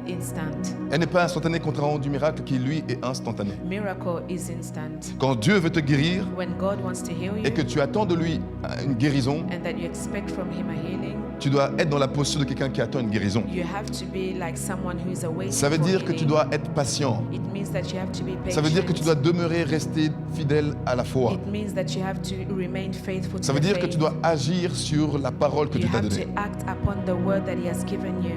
instant. Elle n'est pas instantanée contrairement du miracle qui, lui, est instantané. Miracle is instant. Quand Dieu veut te guérir When God wants to heal you et que tu attends de lui une guérison, and that you expect from him a healing, tu dois être dans la posture de quelqu'un qui attend une guérison. you have to be like someone who is awaiting Ça veut for dire que tu healing. dois être patient. It means that you have to be patient. Ça veut dire que tu dois demeurer, rester fidèle à la foi. It means that you have to remain faithful to Ça veut the dire que faith. tu dois agir sur la parole que You Dieu t'a have donnée. to act upon the word that he has given you,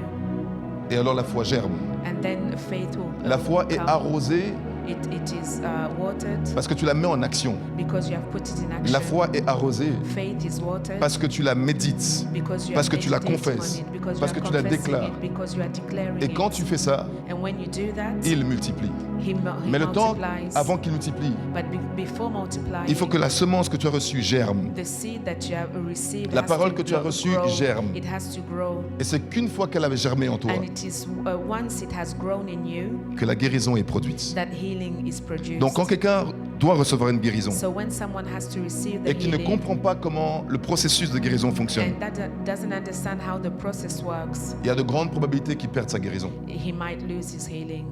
Et alors la foi germe. and then faith will La foi est come. arrosée It is watered parce que tu la mets en action. because you have put it in action. La foi est arrosée Faith is watered parce que tu la médites. because you parce are que tu la meditating on confesses, it, because parce you que are tu la confessing déclares. it, because you are declaring Et quand it. tu fais ça, And when you do that, il multiplie. he Mais le temps multiplies. avant qu'il multiplie, But before multiplying, il faut que la semence que tu as reçue germe. the seed that you have received La has parole to que tu as grow- reçue grow. germe. It has to grow. Et c'est qu'une fois qu'elle avait germé en toi And it is once it has grown in you que la guérison est produite. that healing is produced. Donc quand quelqu'un doit recevoir une guérison So when someone has to receive the et qui ne healing comprend pas comment le processus de guérison fonctionne, and that doesn't understand how the process works, il y a de grandes probabilités qu'il perde sa guérison. he might lose his healing.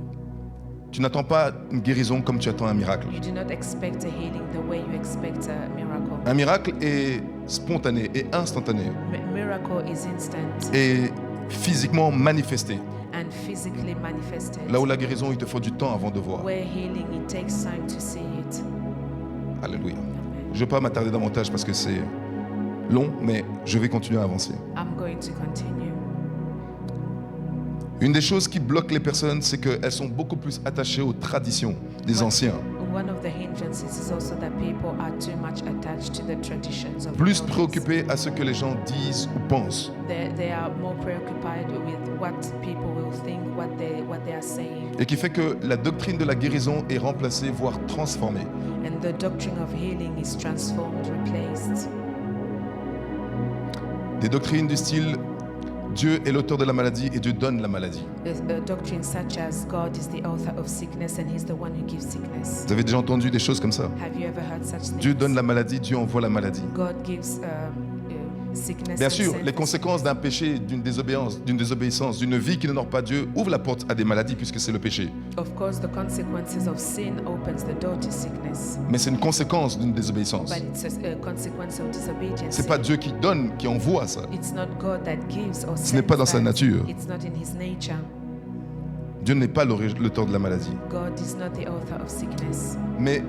Tu n'attends pas une guérison comme tu attends un miracle. You do not expect a healing the way you expect a miracle. Un miracle est spontané et instantané Miracle is instant et physiquement manifesté. and physically manifested. Là où la guérison, il te faut du temps avant de voir. Where healing, it takes time to see it. Alléluia. Amen. Je ne vais pas m'attarder davantage parce que c'est long, mais je vais continuer à avancer. I'm going to continue. Une des choses qui bloquent les personnes, c'est qu'elles sont beaucoup plus attachées aux traditions des anciens, One of the hindrances is also that people are too much attached to the traditions of plus the elders. préoccupées à ce que les gens disent ou pensent. They are more preoccupied with what people will think, what they are saying. Et qui fait que la doctrine de la guérison est remplacée, voire transformée. And the doctrine of healing is transformed, replaced. Des doctrines du style Dieu est l'auteur de la maladie et Dieu donne la maladie. A doctrine such as God is the author of sickness and he's the one who gives sickness. Vous avez déjà entendu des choses comme ça? Have you ever heard such things? Dieu donne la maladie, Dieu envoie la maladie. God gives sickness. Bien and sûr, sends les it. conséquences d'un péché, d'une désobéissance, d'une vie qui n'honore pas Dieu ouvrent la porte à des maladies puisque c'est le péché. Of course, the consequences of sin opens the door to sickness, Mais c'est une conséquence d'une désobéissance. but it's a consequence of disobedience. C'est pas Dieu qui donne, qui envoie ça. It's not God that gives or Ce n'est pas dans sa sends that. nature. It's not in his nature. Dieu n'est pas l'auteur de la maladie. God is not the author of sickness. Mais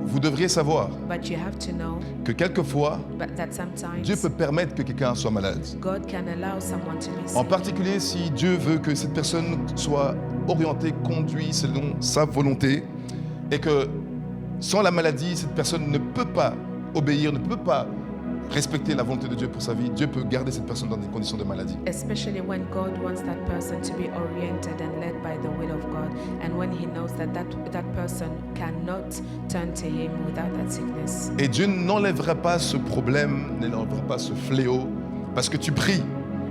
vous devriez savoir But you have to know que quelquefois, that sometimes Dieu peut permettre que quelqu'un soit malade. God can allow someone to be En sick. particulier si Dieu veut que cette personne soit orientée, conduite selon sa volonté et que sans la maladie, cette personne ne peut pas obéir, ne peut pas respecter la volonté de Dieu pour sa vie, Dieu peut garder cette personne dans des conditions de maladie. Especially when God wants that person to be oriented and led by the will of God, and when He knows that person cannot turn to Him without that sickness. Et Dieu n'enlèvera pas ce problème, n'enlèvera pas ce fléau parce que tu pries.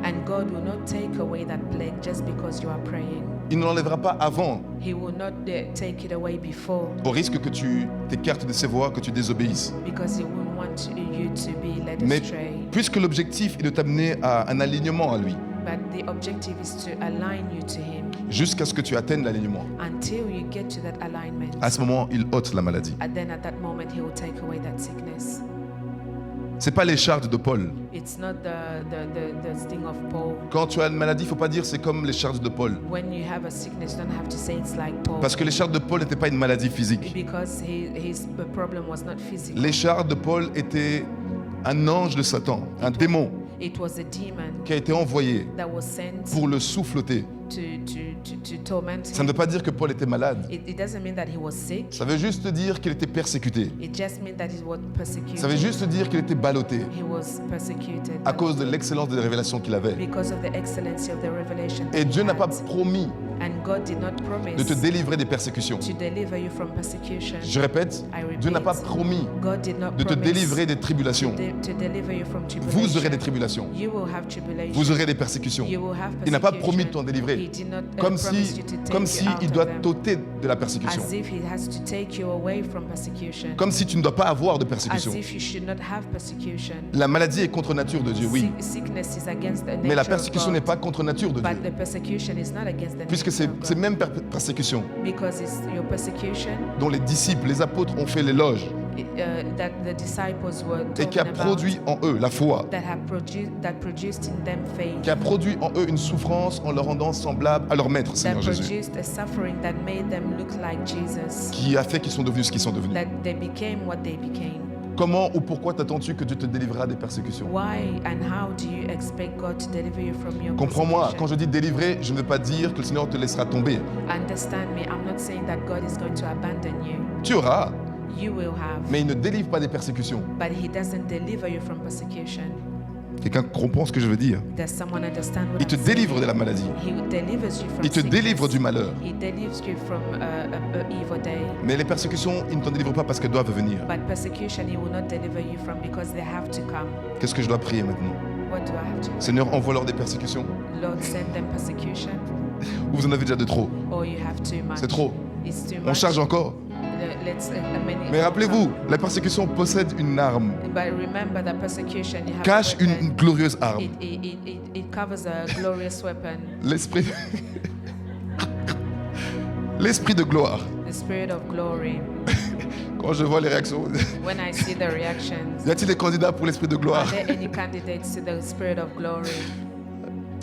And God will not take away that plague just because you are praying. Il ne l'enlèvera pas avant, He will not take it away before, au risque que tu t'écartes de ses voies, que tu désobéisses. because He wouldn't want you to be led Mais astray. puisque l'objectif est de t'amener à un alignement à lui, But the objective is to align you to Him jusqu'à ce que tu atteignes l'alignement, until you get to that alignment. à ce moment, il ôte la maladie. And then at that moment, He will take away that sickness. C'est pas l'écharde de Paul. It's not the sting of Paul. Quand tu as une maladie, il ne faut pas dire c'est comme l'écharde de Paul. When you have a sickness, you don't have to say it's like Paul. Parce que l'écharde de Paul n'était pas une maladie physique. Because his problem was not physical. L'écharde de Paul était un ange de Satan, un démon It was a demon qui a été envoyé that was sent pour le souffleter. to torment Ça ne him. veut pas dire que Paul était malade. It doesn't mean that he was sick. Ça veut juste dire qu'il était persécuté. It just means that he was persecuted. Ça veut juste dire qu'il était ballotté He was persecuted à cause de l'excellence des révélations qu'il avait. because of the excellency of the revelation. that Et he Dieu n'a had. pas promis And God did not promise de te délivrer des persécutions. to deliver you from persecution. Je répète, I repeat, Dieu n'a pas promis God did not de te promise délivrer des tribulations. to deliver you from tribulation. Vous aurez des tribulations. You will have tribulation. Vous aurez des persécutions. You will have Il n'a pas persecution. promis de t'en délivrer. He did not, Comme promise si, you to take comme you si out il of doit them. t'ôter de la persécution. As if he has to take you away from persecution. Comme si tu ne dois pas avoir de As persécution. if you should not have persecution. La maladie est contre nature de Dieu, oui. Sickness is against the nature Mais la of persécution God. n'est pas contre nature de But Dieu. the persecution is not against the Puisque nature c'est of God. ces mêmes persécutions Because it's your persecution dont les disciples, les apôtres ont fait l'éloge that the disciples were et qui a talking produit en eux la foi, that produced in them faith. qui a produit en eux une souffrance en leur rendant semblable à leur maître, That Seigneur Jésus, produced a suffering that made them look like Jesus. qui a fait qu'ils sont devenus ce qu'ils sont devenus. That they became what they became. Comment ou pourquoi t'attends-tu que Dieu te délivrera des persécutions? Why and how do you expect God to deliver you from your Comprends-moi, quand persecution? je dis délivrer, je ne veux pas dire que le Seigneur te laissera tomber. Understand me, I'm not saying that God is going to abandon you. Tu auras, You will have, mais il ne délivre pas des persécutions. but He doesn't deliver you from persecution. Quelqu'un comprend ce que je veux dire? Does someone understand what Il te I'm saying? délivre de la maladie. He delivers you from Il te sickness. délivre du malheur. He delivers you from a evil day. Mais les persécutions, il ne t'en délivre pas parce qu'elles doivent venir. But persecution He will not deliver you from because they have to come. Qu'est-ce que je dois prier maintenant? What do I have to do? Seigneur, envoie-leur des persécutions. Lord, send them persecution, Ou vous en avez déjà de trop? or you have too much. C'est trop. It's too On much. charge encore. Mais rappelez-vous, la persécution possède une arme. But remember that persecution you have Cache a weapon. une glorieuse arme. It covers a glorious weapon, L'esprit... L'esprit de gloire. the spirit of glory. Quand je vois les réactions, When I see the reactions, y a-t-il des candidats pour l'esprit de are gloire? there any candidates to the spirit of glory?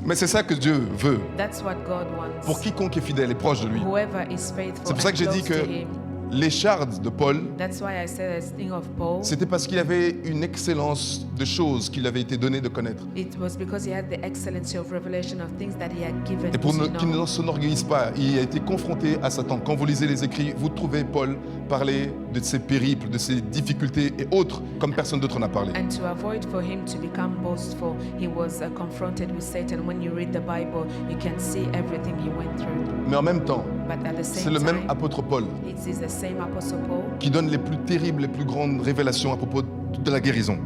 Mais c'est ça que Dieu veut That's what God pour wants. quiconque est fidèle et proche de lui. Whoever is faithful C'est pour ça and que j'ai dit close que to Him. l'écharde de Paul, That's why I said the thing of Paul. c'était parce qu'il avait une excellence de choses qu'il avait été donné de connaître. It was because he had the excellency of revelation of things that he had given Et pour to qu'il know. ne s'enorgueillisse pas, il a été confronté à Satan. Quand vous lisez les écrits, vous trouvez Paul parler de ses périples, de ses difficultés et autres, comme personne d'autre n'a parlé. And to avoid for him to become boastful, he was confronted with Satan. When you read the Bible, you can see everything he went through. Mais en même temps, But at the c'est same le même time, apôtre Paul it is the same Apostle Paul qui donne les plus terribles, les plus grandes révélations à propos de la guérison.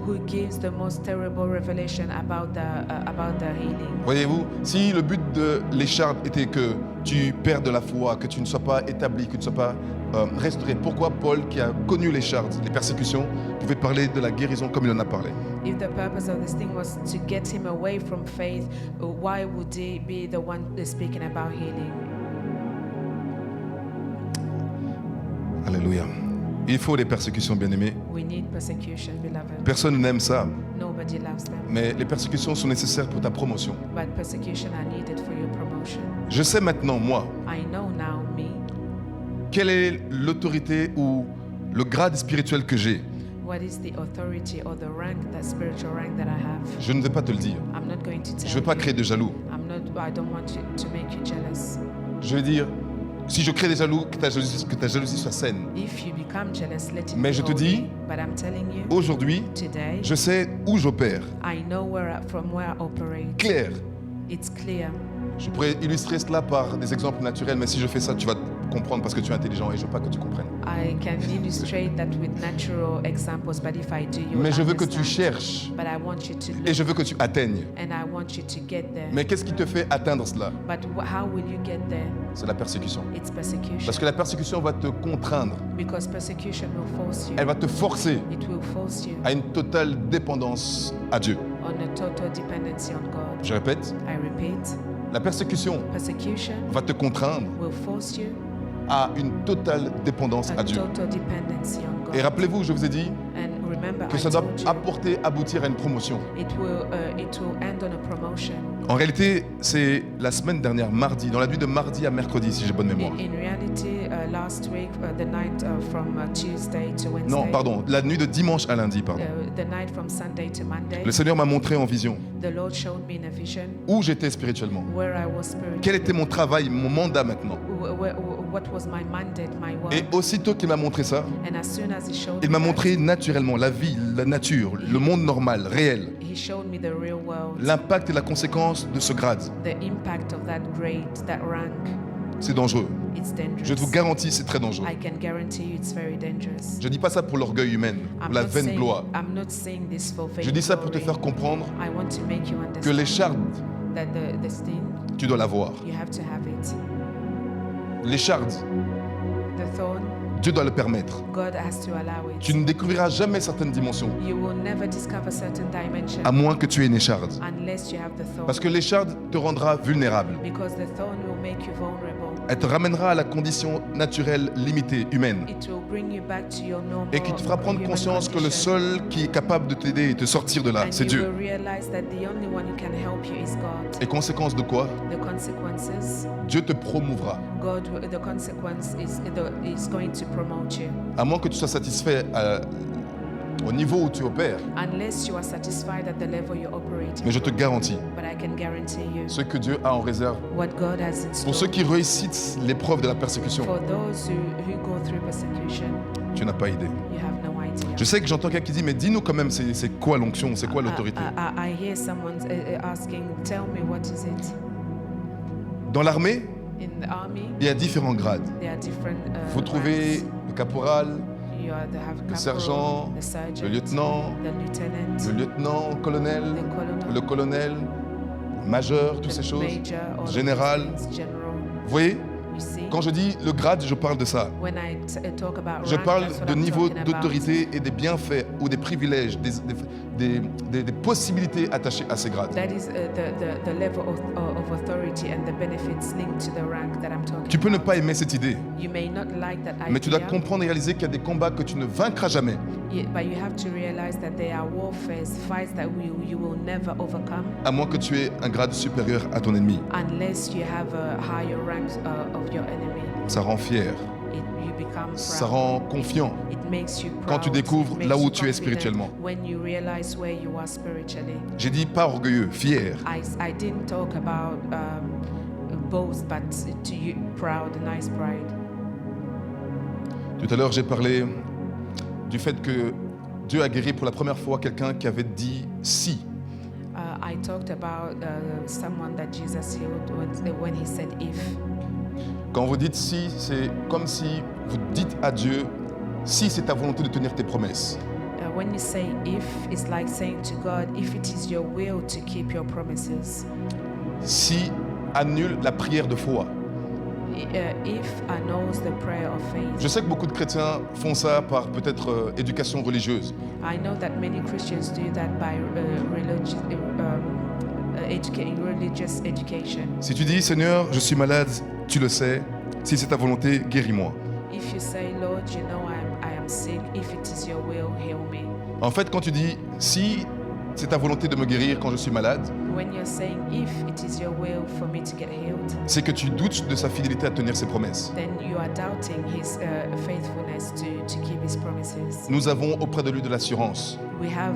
who gives the most terrible revelation about the healing. Voyez-vous, si le but de l'écharde était que tu perdes la foi, que tu ne sois pas établi, que tu ne sois pas restauré, pourquoi Paul, qui a connu l'écharde, les persécutions, pouvait parler de la guérison comme il en a parlé? If the purpose of this thing was to get him away from faith, why would he be the one speaking about healing? Alléluia. Il faut des persécutions, bien-aimés. We need persecution, beloved. Personne n'aime ça, Nobody loves them. mais les persécutions sont nécessaires pour ta promotion. But persecution are needed for your promotion. Je sais maintenant, moi, I know now, me, quelle est l'autorité ou le grade spirituel que j'ai. what is the authority or the rank, the spiritual rank that I have. Je ne vais pas te le dire. I'm not going to Je tell ne veux pas you. créer de jaloux. I don't want you to make you jealous. Je vais dire, si je crée des jaloux, que ta jalousie soit saine. If you become jealous, let it Mais be je te holy. dis, But I'm telling you, aujourd'hui, today, je sais où j'opère. I know from where I operate. Clair. It's clear. Je pourrais illustrer cela par des exemples naturels, mais si je fais ça, tu vas comprendre parce que tu es intelligent et je veux pas que tu comprennes. I can illustrate that with natural examples, but if I do, you Mais will je veux que tu understand. cherches But I want you to et je look, veux que tu atteignes. and I want you to get there. Mais qu'est-ce qui te fait atteindre cela? But how will you get there? C'est la persécution. It's persecution. Parce que la persécution va te contraindre, Because persecution will force you. elle va te forcer It will force you à une totale dépendance à Dieu. on a total dependency on God. Je répète, I repeat, la persécution persecution va te contraindre will force you à une totale dépendance a à Dieu. total dependency on God. Et rappelez-vous, je vous ai dit And remember, que I ça doit told you, aboutir à une promotion. it will end on a promotion. En réalité, c'est la semaine dernière, mardi, dans la nuit de mardi à mercredi, si j'ai bonne mémoire. In reality, last week, the night from Tuesday to Wednesday. Non, pardon, la nuit de dimanche à lundi, pardon. The night from Sunday to Monday. Le Seigneur m'a montré en vision The Lord showed me in a vision où j'étais spirituellement. where I was spiritual. Quel était mon travail, mon mandat maintenant. What was my mandate, my work. Et aussitôt qu'il m'a montré ça, And as soon as he showed il me m'a that, montré naturellement la vie, la nature, le monde normal, réel, he showed me the real world, l'impact et la conséquence de ce grade. the impact of that grade, that rank. C'est dangereux. It's dangerous. Je vous garantis, c'est très dangereux. I can guarantee you it's very dangerous. Je dis pas ça pour l'orgueil humain, pour la vaine gloire. I'm not saying this for Je dis ça pour te vainglory. faire comprendre I want to make you que understand l'écharde, that the sting, tu dois l'avoir. you have to have it. L'écharde, The thorn, Dieu doit le permettre. God has to allow it. Tu ne découvriras jamais certaines dimensions, You will never discover certain dimension à moins que tu aies une écharde. unless you have the thorn. Parce que l'écharde te rendra vulnérable. Because the thorn will make you vulnerable. Elle te ramènera à la condition naturelle limitée, humaine. It will bring you back to your normal Et qui te fera prendre human conscience que le condition. seul qui est capable de t'aider et te sortir de là, And c'est you Dieu. will realize that the only one who can help you is God. Et conséquence de quoi? The consequences, Dieu te promouvra. the consequence is going to promote you. À moins que tu sois satisfait au niveau où tu opères. Unless you are satisfied at the level you're operating. Mais je te garantis, But I can guarantee you ce que Dieu a en réserve what God has in store pour ceux qui réussissent l'épreuve de la persécution, for those who go through persecution. tu n'as pas idée. You have no idea. Je sais que j'entends quelqu'un qui dit, mais dis-nous quand même, c'est quoi l'onction, c'est quoi l'autorité? I hear someone asking, tell me what is it? Dans l'armée, In the army, il y a différents grades. there are different Vous trouvez ranks. le caporal, You have le corporal, sergent, the sergeant, le lieutenant, the le lieutenant, lieutenant, colonel, le colonel, le major, toutes the ces choses. major, all of these Général. things, general. Vous voyez, You see, quand je dis le grade, je parle de ça. when I talk about Je rank, parle that's what de I'm niveau talking about. d'autorité et des bienfaits ou des privilèges, des possibilités attachées à ces grades. That is the level of authority and the benefits linked to the rank that I'm talking Tu peux ne about. pas aimer cette idée, You may not like that idea, mais tu dois comprendre et réaliser qu'il y a des combats que tu ne vaincras jamais, but you have to realize that there are warfares, fights that you will never overcome à moins que tu aies un grade supérieur à ton ennemi. unless you have a higher rank of your enemy. Ça rend fier, You become proud. ça rend confiant. It makes you proud. Quand tu découvres It makes là où you tu es confident spirituellement. When you realize where you are spiritually. J'ai dit pas orgueilleux, fier. I didn't talk about boast, but to you, proud, a nice pride. Tout à l'heure, j'ai parlé du fait que Dieu a guéri pour la première fois quelqu'un qui avait dit si. I talked about someone that Jesus healed when he said if. Quand vous dites si, c'est comme si vous dites à Dieu si c'est ta volonté de tenir tes promesses. When you say if, it's like saying to God, if it is your will to keep your promises. Si annule la prière de foi. If annuls the prayer of faith. Je sais que beaucoup de chrétiens font ça par peut-être éducation religieuse. I know that many Christians do that by religious education. Si tu dis Seigneur, je suis malade, tu le sais, si c'est ta volonté, guéris-moi. If you say, Lord, you know I am sick, if it is your will, heal me. En fait, quand tu dis si c'est ta volonté de me guérir quand je suis malade, When you're saying if it is your will for me to get healed, c'est que tu doutes de sa fidélité à tenir ses promesses. then you are doubting his faithfulness to keep his promises. Nous avons auprès de lui de l'assurance. we have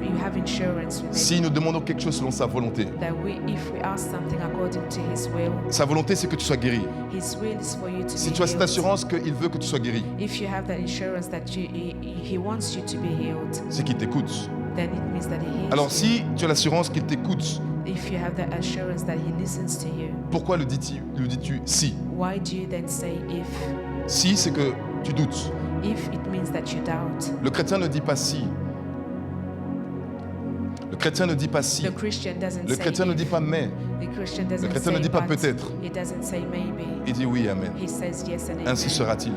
you have insurance with Si it. nous demandons quelque chose selon sa volonté, That if we ask something according to His will, sa volonté c'est que tu sois guéri. His will is for you to Si be tu as cette healed. assurance qu'il veut que tu sois guéri, If you have that insurance that He wants you to be healed, c'est qu'il t'écoute. then it means that He heals Alors you. si tu as l'assurance qu'il t'écoute, If you have that assurance that He listens to you, pourquoi le dis-tu si? why do you then say if? Si, c'est que tu doutes. If it means that you doubt. Le chrétien ne dit pas si. Le chrétien ne dit pas si. The Christian doesn't Le say chrétien ne if. dit pas mais. The Christian doesn't Le chrétien say ne dit pas but. peut-être. He doesn't say maybe. Il dit oui, amen. He says yes and amen. Ainsi sera-t-il.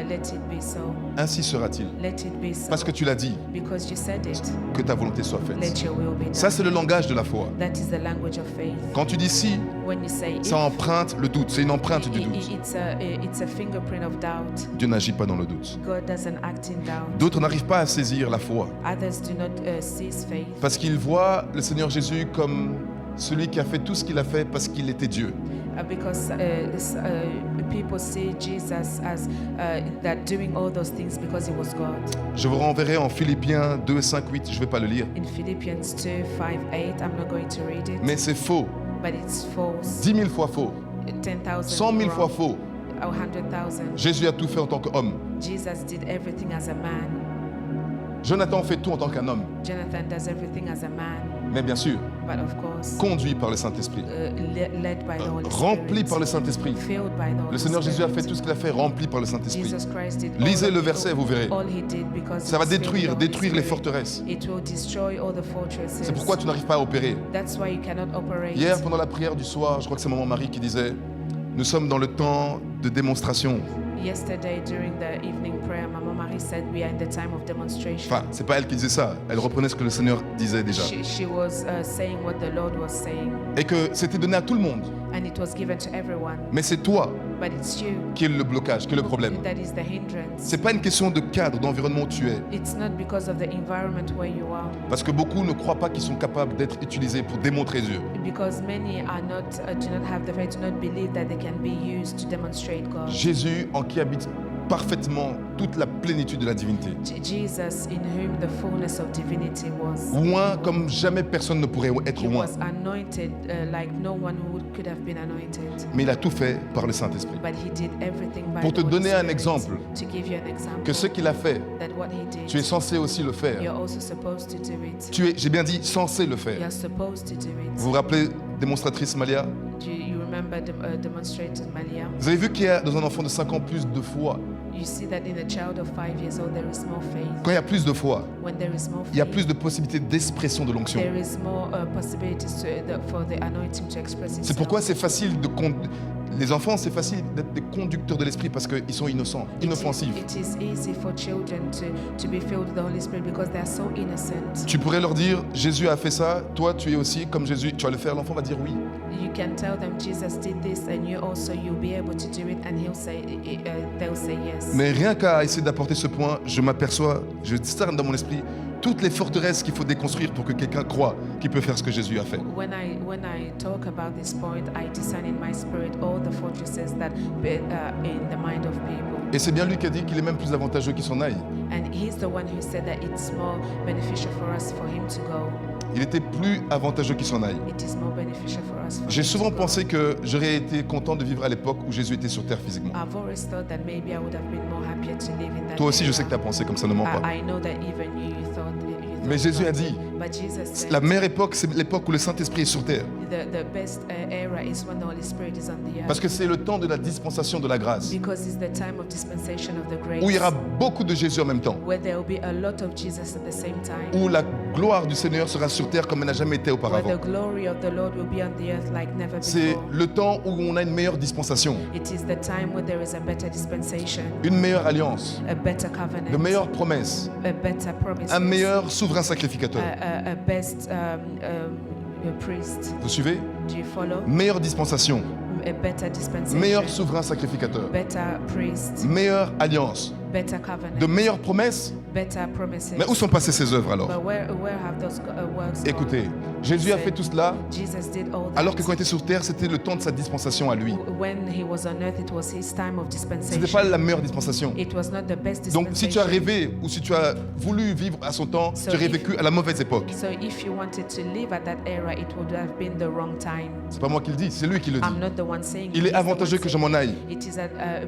Let it be so. Ainsi sera-t-il. Let it be so. Parce que tu l'as dit, Because you said it. que ta volonté soit faite. Let your will be done. Ça, c'est le langage de la foi. That is the language of faith. Quand tu dis si, When you say ça emprunte le doute. C'est une empreinte du doute. it's a fingerprint of doubt. Dieu n'agit pas dans le doute. God doesn't act in doubt. D'autres n'arrivent pas à saisir la foi Others do not seize faith parce qu'ils voient le Seigneur Jésus comme celui qui a fait tout ce qu'il a fait parce qu'il était Dieu. because people see Jesus as that doing all those things because He was God. Je vous renverrai en Philippiens 2, 5, 8. Je ne vais pas le lire. In Philippians 2, 5, 8, I'm not going to read it, Mais c'est faux. but it's false. 10 000 fois faux. 10,000 100 000 fois wrong. faux. 100,000. Jésus a tout fait en tant qu'homme. Jesus did everything as a man. Jonathan fait tout en tant qu'un homme. Jonathan does everything as a man, Mais bien sûr, but of course, conduit par le Saint-Esprit. led by the Holy Rempli Spirit, par le Saint-Esprit. filled by the Holy Le Seigneur Jésus a Spirit. fait tout ce qu'il a fait, rempli par le Saint-Esprit. Jesus Christ did Lisez all le of verset, it, vous verrez. all he did because Ça va he was filled with the Holy détruire les Spirit. forteresses. It will destroy all the fortresses. C'est pourquoi tu n'arrives pas à opérer. That's why you cannot operate. Hier, pendant la prière du soir, je crois que c'est Maman Marie qui disait « Nous sommes dans le temps de démonstration. Yesterday during the evening prayer, Mama Marie said we are in the time of » demonstration. Enfin, c'est pas elle qui disait ça. Elle reprenait ce que le Seigneur disait déjà. She was saying what the Lord was saying, Et que c'était donné à tout le monde. and it was given to everyone. Mais c'est toi But it's you qui est le blocage, qui est le problème. that is the hindrance. C'est pas une question de cadre, d'environnement où tu es. It's not because of the environment where you are, Parce que beaucoup ne croient pas qu'ils sont capables d'être utilisés pour démontrer Dieu. because many are not do not have the faith, do not believe that they can be used to demonstrate God. Jésus, en qui habite parfaitement toute la plénitude de la divinité. Jesus, in whom the fullness of divinity was. Loin comme jamais personne ne pourrait être He loin. was anointed like no one could have been anointed. Mais il a tout fait par le Saint-Esprit. But he did everything by Pour te the Holy donner un Spirit. exemple, To give you an example que ce qu'il a fait, that what he did, tu es censé aussi le faire. you're also supposed to do it. Tu es, j'ai bien dit, censé le faire. You're supposed to do it. Vous vous rappelez, démonstratrice Malia? Do you remember the demonstrator Malia? Vous avez vu qu'il y a dans un enfant de 5 ans plus de foi. You see that in a child of 5 years old there is more faith. Quand il y a plus de foi, When there is more il y a faith, plus de possibilités d'expression de l'onction. there is more possibilities for the anointing to express itself. C'est pourquoi c'est facile de les enfants, c'est facile d'être des conducteurs de l'esprit parce qu'ils sont innocents, inoffensifs. It is easy for children to be filled with the Holy Spirit because they are so innocent. Tu pourrais leur dire, Jésus a fait ça, toi tu es aussi comme Jésus, tu vas le faire, l'enfant va dire oui. You can tell them Jesus did this and you also you'll be able to do it and they'll say yes. Mais rien qu'à essayer d'apporter ce point, je m'aperçois, je discerne dans mon esprit toutes les forteresses qu'il faut déconstruire pour que quelqu'un croie qu'il peut faire ce que Jésus a fait. When I talk about this point, I discern in my spirit all the fortresses that in the mind of people. Et c'est bien lui qui a dit qu'il est même plus avantageux qu'il s'en aille. And he's the one who said that it's more beneficial for us for him to go. Il était plus avantageux qu'il s'en aille. It is more beneficial for us. For J'ai him to souvent go. pensé que j'aurais été content de vivre à l'époque où Jésus était sur terre physiquement. I've always thought that maybe I would have been more happier to live in that. Toi aussi, je era. sais que tu as pensé comme ça, ne mens pas. I know that even you thought. Mais Jésus a dit, But Jesus said, la meilleure époque, c'est l'époque où le Saint-Esprit est sur terre. the best era is when the Holy Spirit is on the earth. Parce que c'est le temps de la dispensation de la grâce, Because it's the time of dispensation of the grace. où il y aura beaucoup de Jésus en même temps, Where there will be a lot of Jesus at the same time. où la gloire du Seigneur sera sur terre comme elle n'a jamais été Where auparavant. the glory of the Lord will be on the earth like never C'est before. le temps où on a une meilleure dispensation, It is the time where there is a better dispensation, une meilleure alliance, a better covenant, de meilleures promesses, a better promise, un meilleur souverain sacrificateur. a best priest. Vous suivez? Do you follow? Meilleure dispensation, A better dispensation, meilleur souverain sacrificateur, better priest, meilleure alliance, better covenant, de meilleures promesses better promises. Mais où sont passées ces œuvres alors? But where have those works gone? Écoutez, Jésus a fait tout cela Jesus did all that. alors que quand il était sur terre, c'était le temps de sa dispensation à lui. When he was on earth, it was his time of dispensation. C'était pas la meilleure dispensation. It was not the best dispensation. Donc si tu as rêvé ou si tu as voulu vivre à son temps, So tu aurais vécu à la mauvaise époque. So if you wanted to live at that era, it would have been the wrong time. C'est pas moi qui le dis, c'est lui qui le dit. I'm not the one saying. Il est avantageux que je m'en aille It is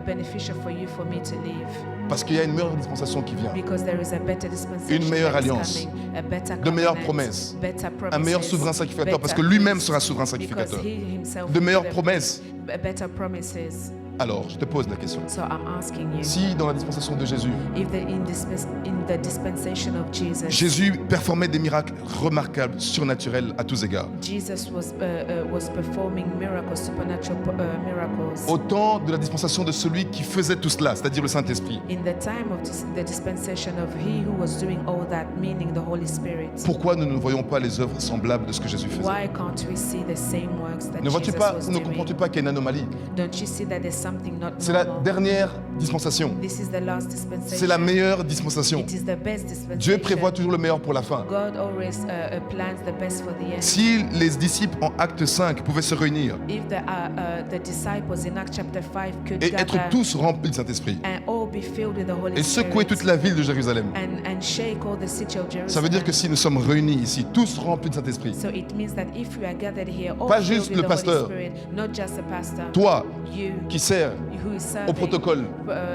beneficial for you for me to live. parce qu'il y a une meilleure dispensation qui vient. Because there is a better dispensation. Une meilleure that is alliance. coming, a better De meilleures covenant, promesses. better promises, Un meilleur souverain sacrificateur parce que better lui-même peace, sera souverain because sacrificateur. he himself De will meilleures be the- promesses. better promises. Alors, je te pose la question. So I'm asking you, Si dans la dispensation de Jésus, if in the dispensation of Jesus, Jésus performait des miracles remarquables, surnaturels à tous égards, Jesus was performing miracles, supernatural miracles. au temps de la dispensation de celui qui faisait tout cela, c'est-à-dire le Saint-Esprit, In the time of the dispensation of he who was doing all that, meaning the Holy Spirit. pourquoi nous ne voyons pas les œuvres semblables de ce que Jésus faisait? Why can't we see the same works that Ne vois-tu Jesus pas was ou ne doing? comprends-tu pas qu'il y a une anomalie? Don't you see that there's something not C'est la normal? dernière dispensation. This is the last dispensation. C'est la meilleure dispensation. It is the best dispensation. Dieu prévoit toujours le meilleur pour la fin. God always plans the best for the end. Si les disciples en Acte 5 pouvaient se réunir If the disciples in Acts chapter 5 could et être gather tous remplis du Saint-Esprit and all be filled with the Holy et secouer Spirit toute la ville de Jérusalem, and shake all the city of Jerusalem. ça veut dire que si nous sommes réunis ici, tous remplis du Saint-Esprit, So it means that if we are gathered here, all Pas filled juste with le the pasteur. Holy Spirit, not just the pastor, toi you qui sers who is serving, au protocole,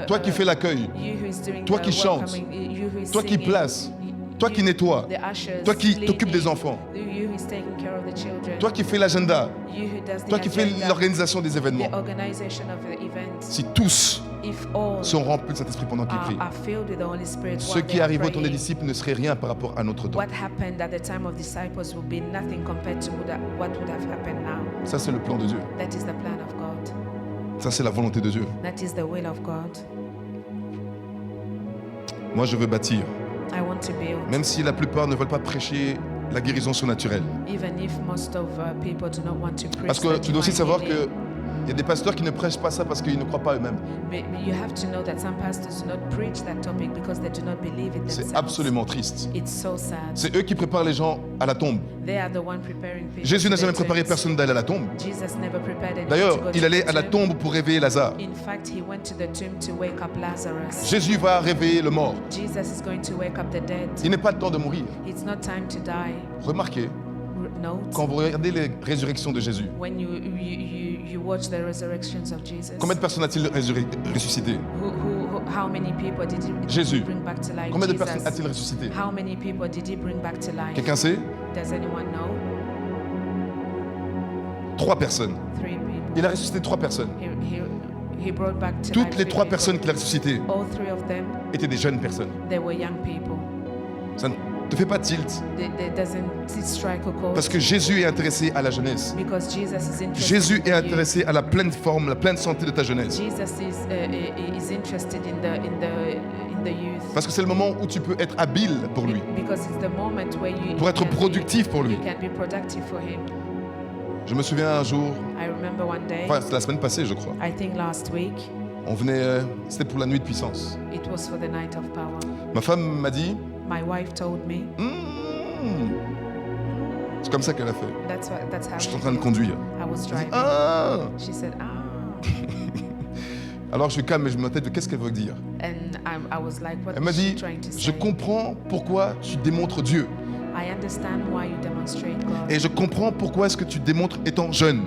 toi qui fais l'accueil, you who is doing toi the qui chantes, welcoming, you who is toi qui singing, places, toi qui you- nettoies, the ushers, toi qui cleaning, t'occupes des enfants, you who is taking care of the children, toi qui fais l'agenda, you who does the toi qui fais agenda, l'organisation des événements. the organization of the event. Si tous If all sont remplis de Saint-Esprit pendant qu'ils prient, are filled with the Holy Spirit, ce while qui they are arrive au temps des praying, disciples ne serait rien par rapport à notre temps. what happened at the time of disciples will be nothing compared to what would have happened now. Ça, c'est le plan de Dieu. That is the plan of God. Ça, c'est la volonté de Dieu. That is the will of God. Moi, je veux bâtir, I want to build, même si la plupart ne veulent pas prêcher la guérison surnaturelle. even if most of people do not want to preach. Parce que the tu dois aussi divine savoir healing. qu'il y a des pasteurs qui ne prêchent pas ça parce qu'ils ne croient pas eux-mêmes. But you have to know that some pastors do not preach that topic because they do not believe it themselves. C'est absolument triste. It's so sad. C'est eux qui préparent les gens à la tombe. They are the one preparing people. Jésus n'a to jamais their préparé tombs. personne d'aller à la tombe. Jesus never prepared anyone D'ailleurs, to go il to allait the à la tomb. tombe pour réveiller Lazare. In fact, he went to the tomb to wake up Lazarus. Jésus va réveiller le mort. Jesus is going to wake up the dead. Il n'est pas le temps de mourir. It's not time to die. Remarquez, Note, quand vous regardez les résurrections de Jésus, when you watch the resurrections of Jesus, combien de personnes a-t-il ressuscité? how many people did he Jésus. bring back to life? Combien de Jesus. personnes a-t-il ressuscité? How many people did he bring back to life? Quelqu'un sait? Does anyone know? 3 personnes. 3 people. Il a ressuscité 3 personnes. He brought back to Toutes life les 3 3 people. personnes qu'il a ressuscitées All 3 of them, étaient des jeunes personnes. they were young people. Ça ne te fait pas tilt. They doesn't strike a chord. Parce que Jésus est intéressé à la jeunesse. Because Jesus is interested Jésus est in you. intéressé à la pleine forme, la pleine santé de ta jeunesse. Jesus is interested in the youth. Parce que c'est le moment où tu peux être habile pour lui, Because it's the moment where you pour être can be- productif pour lui. You can be productive for him. Je me souviens un jour, I remember one day, enfin c'est la semaine passée je crois, I think last week, on venait, c'était pour la nuit de puissance. it was for the night of power. Ma femme m'a dit, My wife told me, c'est comme ça qu'elle a fait. that's how Je suis en train de conduire. I was Elle dit, driving. ah. She said, Alors je suis calme et je me tête de qu'est-ce qu'elle veut dire. and I was like, what Elle m'a is she dit, trying to je say? comprends pourquoi tu démontres Dieu. I understand why you demonstrate God. Et je comprends pourquoi est-ce que tu démontres étant jeune.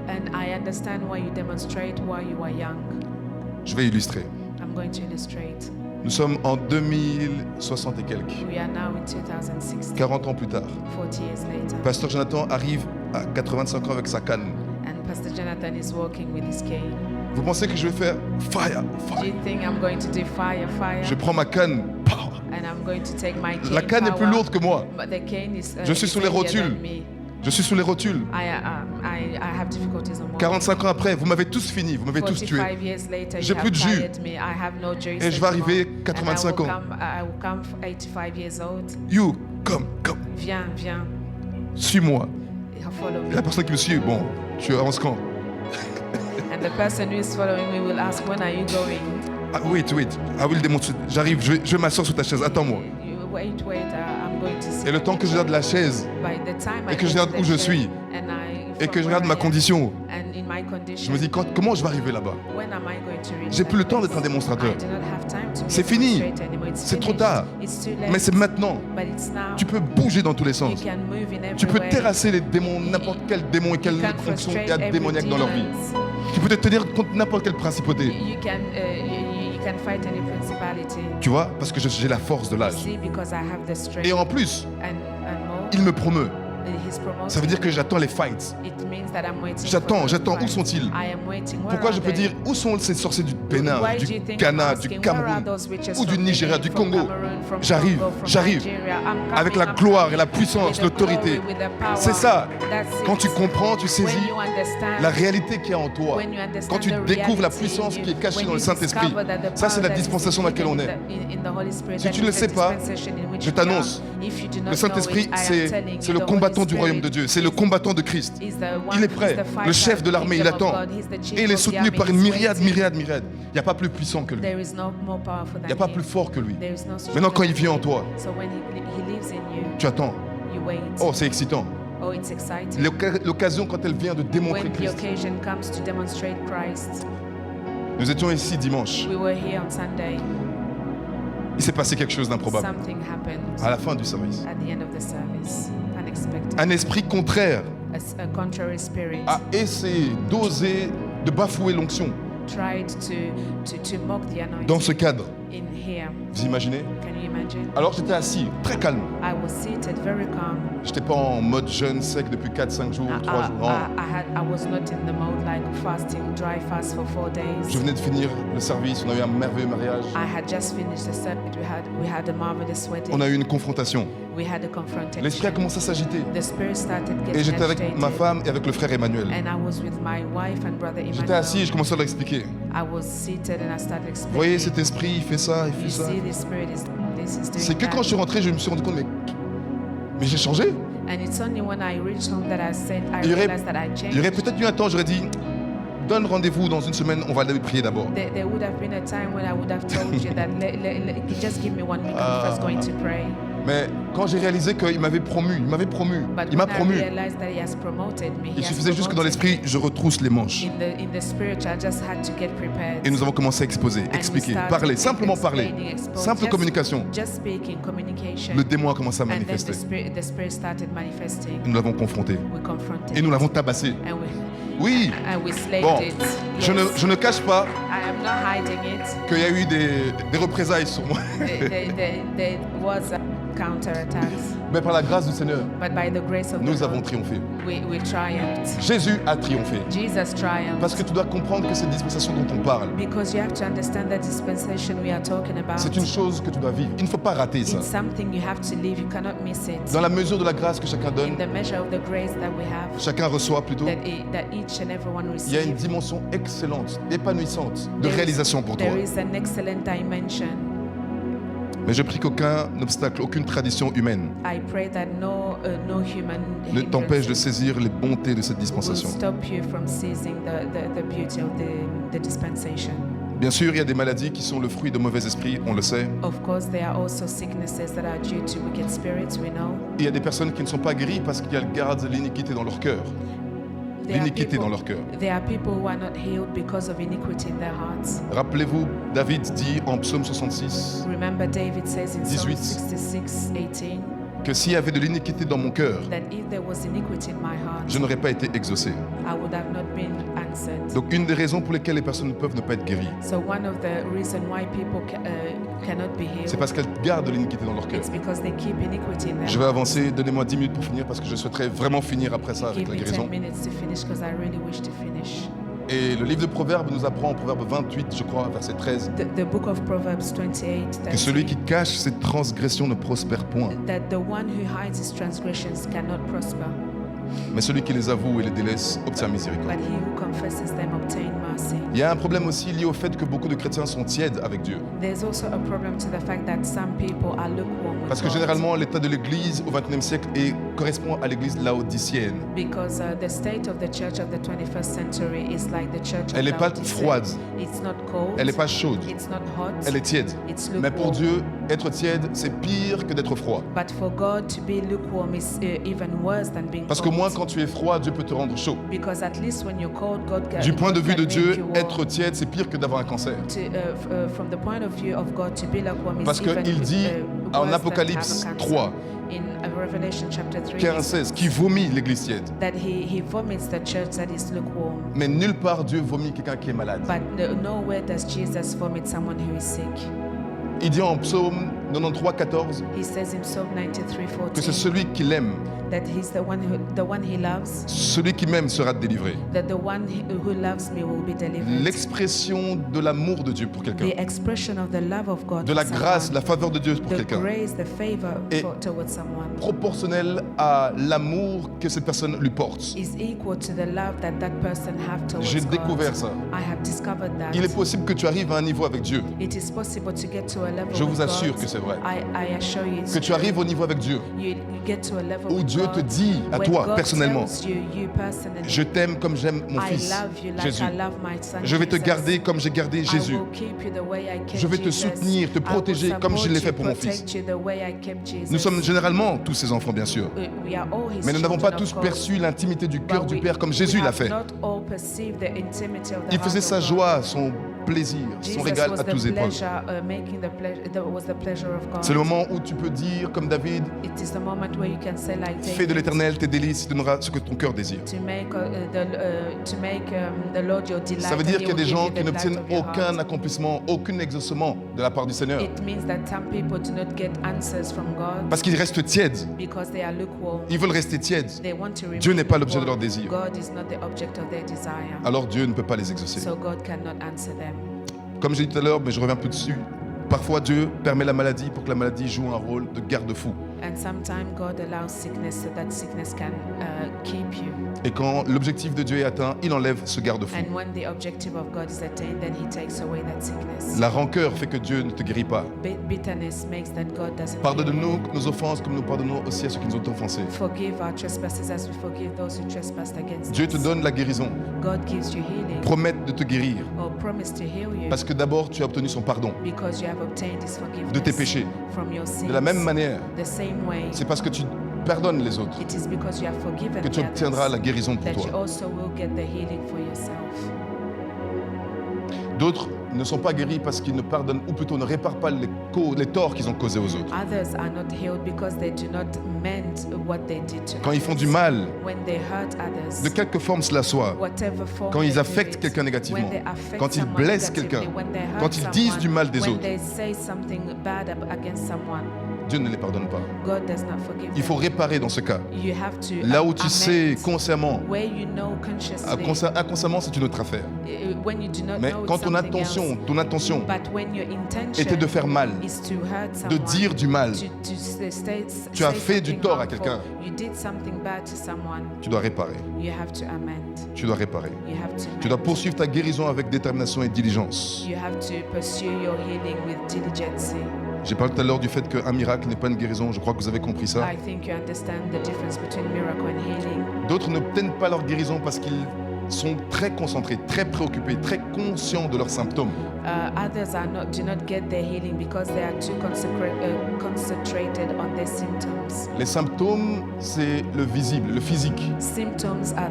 And I understand why you demonstrate while you are young. Je vais illustrer. I'm going to illustrate. Nous sommes en 2060 et quelques, We are now in 2016, 40 ans plus tard. 40 years later. Pasteur Jonathan arrive à 85 ans avec sa canne. And Pastor Jonathan is walking with his cane. Vous pensez que je vais faire fire, Do fire? you think I'm going to do fire, fire? Je prends ma canne, pow. And I'm going to take my cane La canne est plus power, lourde que moi. But the cane is, Je suis is sur les heavier rotules. than me. Je suis sur les rotules. I have difficulties on walking. 45 ans après, vous m'avez tous fini, vous m'avez tous tué. 45 years later, J'ai you plus have de jus. tired me. I have no juice Et je vais anymore. arriver 85 And ans. I will come 85 years old. You, come, Viens, suis-moi. follow Et me. la personne qui me suit, bon, tu avances quand? And the person who is following me will ask, when are you going? Ah, wait. I will demonstrate. J'arrive, je vais m'asseoir sur ta chaise. Attends-moi. Wait, I'm going to sit. Et le temps que je regarde la chaise By the time et I que je get regarde to où the je chair suis and et que je from regarde where ma I am condition, and in my je condition, me dis comment je vais arriver là-bas? when am I going to reach J'ai that plus le temps place? d'être un démonstrateur. I do not have time to be C'est a fini. demonstrator anymore. It's C'est trop finished. tard. It's too late. Mais c'est maintenant. But it's now. Tu peux bouger dans tous les You sens. can move in Tu peux every way. terrasser les démons, n'importe quel démon et quelle You can fonction frustrate il y a every démoniaque dans leur vie. demons. Tu peux te tenir contre n'importe quelle principauté. You can fight any principality. Tu vois, parce que j'ai la force de l'âge. See, because I have the strength. Et en plus, and more. il me promeut. He's promoting. Ça veut dire que j'attends les fights. It means that I'm waiting J'attends. for the Où fight. sont-ils? I am waiting. Where Pourquoi are je peux they? dire où sont ces sorciers du Bénin, Why do du you think Ghana, I'm du asking, where are Cameroun those witches ou du from Nigeria, Benin, du from Congo? Cameroun, from J'arrive, Congo, from j'arrive. Nigeria? I'm Avec coming, la I'm gloire coming et la puissance, with the l'autorité. glory, with the power. C'est ça. That's it. Quand tu comprends, tu saisis When you understand, la réalité qui est en toi. when you understand Quand tu the découvres la reality puissance in qui you, est cachée when dans le you Saint-Esprit. discover that the Ça, c'est la power that is dispensation dans laquelle on est. in the Holy Spirit, Si that tu is ne le the sais pas, dispensation in which je we t'annonce, are. If you do not le Saint-Esprit, know it, I am telling c'est you, le the combattant Holy du royaume de Spirit Dieu. C'est le combattant de Christ. is the one- Il est is prêt. the fighter, Le chef de l'armée, il kingdom of attend. God. He's the chief Et il est of the soutenu army. par une He's myriade. waiting. Il n'y a pas plus puissant que lui. There is no more powerful Il than n'y a pas him. plus fort que lui. There is no Maintenant, quand il stronger vient en than toi, him. So when he lives in you, tu attends. you wait. Oh, c'est excitant. Oh, it's exciting. L'occasion, quand elle vient de démontrer When the Christ. occasion comes to demonstrate Christ, Nous étions ici dimanche. we were here on Sunday. Il s'est passé quelque chose d'improbable. Something happened À la fin du service. at the end of the service. Unexpected. Un esprit contraire A contrary spirit a essayé d'oser de bafouer l'onction tried to mock the anointing dans ce cadre. in here. Vous imaginez? Can you imagine? Alors j'étais assis, très calme. I was seated very calm. J'étais pas en mode jeûne sec depuis 4-5 jours, 3 jours. Non. I was not in the mode like fasting, dry fast for 4 days. Je venais de finir le service, on a eu un merveilleux mariage. I had just finished the service. We had a marvelous wedding. On a eu une confrontation. We had a confrontation. L'esprit a commencé à s'agiter. The spirit started Et getting j'étais avec agitated. ma femme et avec le frère Emmanuel. And I was with my wife and brother J'étais Emmanuel. assis et je commençais à leur expliquer. I was seated and I started Vous explaining. voyez cet esprit, il fait ça, il You fait ça. see, this spirit is doing C'est que that. quand je suis rentré, je me suis rendu compte, mais j'ai changé. And it's only when I reached home that I Il y aurait, realized that I il y aurait changed. peut-être eu un temps, j'aurais dit, donne rendez-vous dans une semaine, on va aller prier d'abord. There would have been a time when I would have told you that just give me 1 week. I'm first going to pray. Mais quand j'ai réalisé qu'il m'avait promu, But il m'a when I promu. realized that he has promoted me, Il he has suffisait juste que dans promoted l'esprit, je retrousse les manches. in the spirit, I just had to get prepared. Et nous avons commencé à exposer, And we expliquer, started parler, simplement parler. explaining, expose, Simple just- communication. Just speaking, communication. Le démon a commencé à And then manifester. the spirit started manifesting. Et nous l'avons confronté. We confronted Et nous l'avons tabassé. and Oui, we slayed bon, it. je ne cache pas I am not hiding it. qu'il y a eu des représailles sur moi. There was a counterattacks, Mais par la grâce du Seigneur, but by the grace of nous the avons Lord, triomphé. we triumphed. Jésus a triomphé. Jesus triumphed. Parce que tu dois comprendre que cette dispensation dont on parle, Because you have to understand that dispensation we are talking about. c'est une chose que tu dois vivre. Il ne faut pas rater ça. It's something you have to live. You cannot miss it. Dans la mesure de la grâce que chacun In donne, the measure of the grace that we have, chacun reçoit plutôt, that each and everyone il y a une receives, dimension excellente, épanouissante de There is- réalisation pour toi. there is an excellent dimension. Mais je prie qu'aucun obstacle, aucune tradition humaine I pray that no human ne t'empêche de hindrance saisir les bontés de cette will dispensation. stop you from seizing the beauty of the dispensation. Bien sûr, il y a des maladies qui sont le fruit de mauvais esprits, on le sait. Of course, there are also sicknesses that are due to wicked spirits, we know. Il y a des personnes qui ne sont pas guéries parce qu'elles gardent l'iniquité dans leur cœur. There are L'iniquité people- dans leur cœur. There are people who are not healed because of iniquity in their hearts. Rappelez-vous, David dit en Psaume 66 Remember, David says in Psalm 18. 66:18 que s'il y avait de l'iniquité dans mon cœur, that if there was iniquity in my heart, je n'aurais pas été exaucé. I would have not been answered. Donc une des raisons pour lesquelles les personnes ne peuvent ne pas être guéries, So one of the reasons why people cannot be healed, c'est parce qu'elles gardent l'iniquité dans leur cœur. it's because they keep iniquity in their Je vais heart. avancer, donnez-moi 10 minutes pour finir parce que je souhaiterais vraiment finir après ça avec Give la me 10 guérison. minutes to finish because I really wish to finish. Et le livre de Proverbes nous apprend en Proverbe 28, je crois, verset 13, The book of Proverbs 28, que celui qui cache ses transgressions ne prospère point. that the one who hides his transgressions cannot prosper. Mais celui qui les avoue et les délaisse obtient miséricorde. but he who confesses them obtain mercy. Il y a un problème aussi lié au fait que beaucoup de chrétiens sont tièdes avec Dieu. There's also a problem to the fact that some people are lukewarm with Parce que God. généralement, l'état de l'Église au XXIe siècle correspond à l'Église laodicienne. Because the state of the church of the 21st century is like the church of Elle n'est pas Laodicea. froide, It's not cold. elle n'est pas chaude, It's not hot. elle est tiède. It's Mais pour lukewarm. Dieu, être tiède, c'est pire que d'être froid. But for God to be lukewarm is even worse than being Parce que cold. moins quand tu es froid, Dieu peut te rendre chaud. Because at least when you're cold, Du point de vue de God can Dieu, make you warm. être tiède, c'est pire que d'avoir un cancer. From the point of view of God, to be lukewarm is Parce even qu'il dit en worse than Apocalypse have a cancer. 3, In Revelation chapter 3, 15, 16, qui vomit l'Église tiède. that he vomits the church that is lukewarm. Mais nulle part Dieu vomit quelqu'un qui est malade. But nowhere does Jesus vomit someone who is sick. Il dit en Psaume 93, 14 He says in Psalm 93:14 que c'est celui qui l'aime, that he's the one he loves, celui qui m'aime sera délivré. that the one who loves me will be delivered. L'expression de l'amour de Dieu pour quelqu'un, The expression of the love of God de la for grâce, someone, la faveur de Dieu pour the quelqu'un, grace, the favor Et- towards someone proportionnelle à l'amour que cette personne lui porte. is equal to the love that that person have towards J'ai God. découvert ça. I have discovered that. Il est possible que tu arrives à un niveau avec Dieu. It is possible to get to a level Je with vous assure God. que c'est vrai. I assure you it's Que tu true. arrives au niveau avec Dieu, You get to a level où with Dieu God te dit à where toi, God personnellement, tells you personally, je t'aime comme j'aime mon I fils, love you like Jésus. I love my son Je vais te Jesus. garder comme j'ai gardé Jésus. I will keep you the way I kept Je vais te Jesus. soutenir, te I will protéger comme je support l'ai fait you, pour mon protect you the way I kept Jesus. Nous sommes généralement tous ses enfants, bien sûr. We are all his Mais nous n'avons pas children, tous of course. perçu l'intimité du cœur But du we- Père comme we Jésus l'a have fait. not all perceived the intimity of the Il faisait heart sa of God. joie, son plaisir, son Jesus régal was à the tous épreuves. pleasure, making the pleasure. That was the pleasure of God. C'est le moment où tu peux dire, comme David, It is the moment where you can say like fais de David, l'Éternel tes délices, il te donnera ce que ton cœur désire. to make the Lord your delight. Ça veut and dire he qu'il y a will des give gens you qui the n'obtiennent delight of your aucun heart. accomplissement, aucun exaucement de la part du Seigneur. It means that some people do not get answers from God Parce qu'ils restent tièdes. because they are lukewarm. Ils veulent rester tièdes. They want to remain Dieu n'est pas l'objet de lukewarm. leur désir. God is not the object of their desire. Alors Dieu ne peut pas les exaucer. So God cannot answer them. Comme j'ai dit tout à l'heure, mais je reviens un peu dessus, parfois Dieu permet la maladie pour que la maladie joue un rôle de garde-fou. And sometimes God allows sickness so that sickness can keep you. Et quand l'objectif de Dieu est atteint, il enlève ce garde-fou. And when the objective of God is attained, then He takes away that sickness. La rancœur fait que Dieu ne te guérit pas. Bitterness makes that God doesn't heal Pardonne-nous you. nos offenses comme nous pardonnons aussi à ceux qui nous ont offensés. Forgive our trespasses as we forgive those who trespassed against Dieu us. te donne la guérison, God gives you healing promette de te guérir, or promise to heal you parce que d'abord tu as obtenu son pardon because you have obtained His forgiveness de tes péchés. from your sins. De la même manière, The same way, c'est parce que tu pardonnes les autres it is because you have forgiven que tu the obtiendras la others guérison pour that you toi. also will get the healing for yourself. D'autres ne sont pas guéris parce qu'ils ne pardonnent, ou plutôt ne réparent pas les torts qu'ils ont causés aux autres. Others are not healed because they do not mend what they did to Quand ils font others. du mal, When they hurt others, de quelque forme cela soit, whatever form quand they ils do affectent it, quelqu'un négativement, when they affect quand ils someone blessent negatively, quelqu'un, when they hurt quand ils disent someone, du mal des when autres, they say something bad against someone, Dieu ne les pardonne pas. God does not forgive Il faut them. réparer dans ce cas. You have to Là où tu amend. sais consciemment, Where you know consciously, inconsciemment c'est une autre affaire. when you do not Mais know quand it's something else, ton intention but when your intention était de faire mal, is to hurt de someone, dire du mal, tu as fait du tort à quelqu'un. You did something bad to someone. tu dois réparer. You have to amend. Tu dois réparer. You have to. Tu dois mend. poursuivre ta guérison avec détermination et diligence. You have to pursue your healing with diligence. J'ai parlé tout à l'heure du fait qu'un miracle n'est pas une guérison. Je crois que vous avez compris ça. I think you understand the difference between miracle and healing. D'autres n'obtiennent pas leur guérison parce qu'ils sont très concentrés, très préoccupés, très conscients de leurs symptômes. Others do not get their healing because they are too concentrated on their symptoms. Les symptômes, c'est le visible, le physique. Symptoms are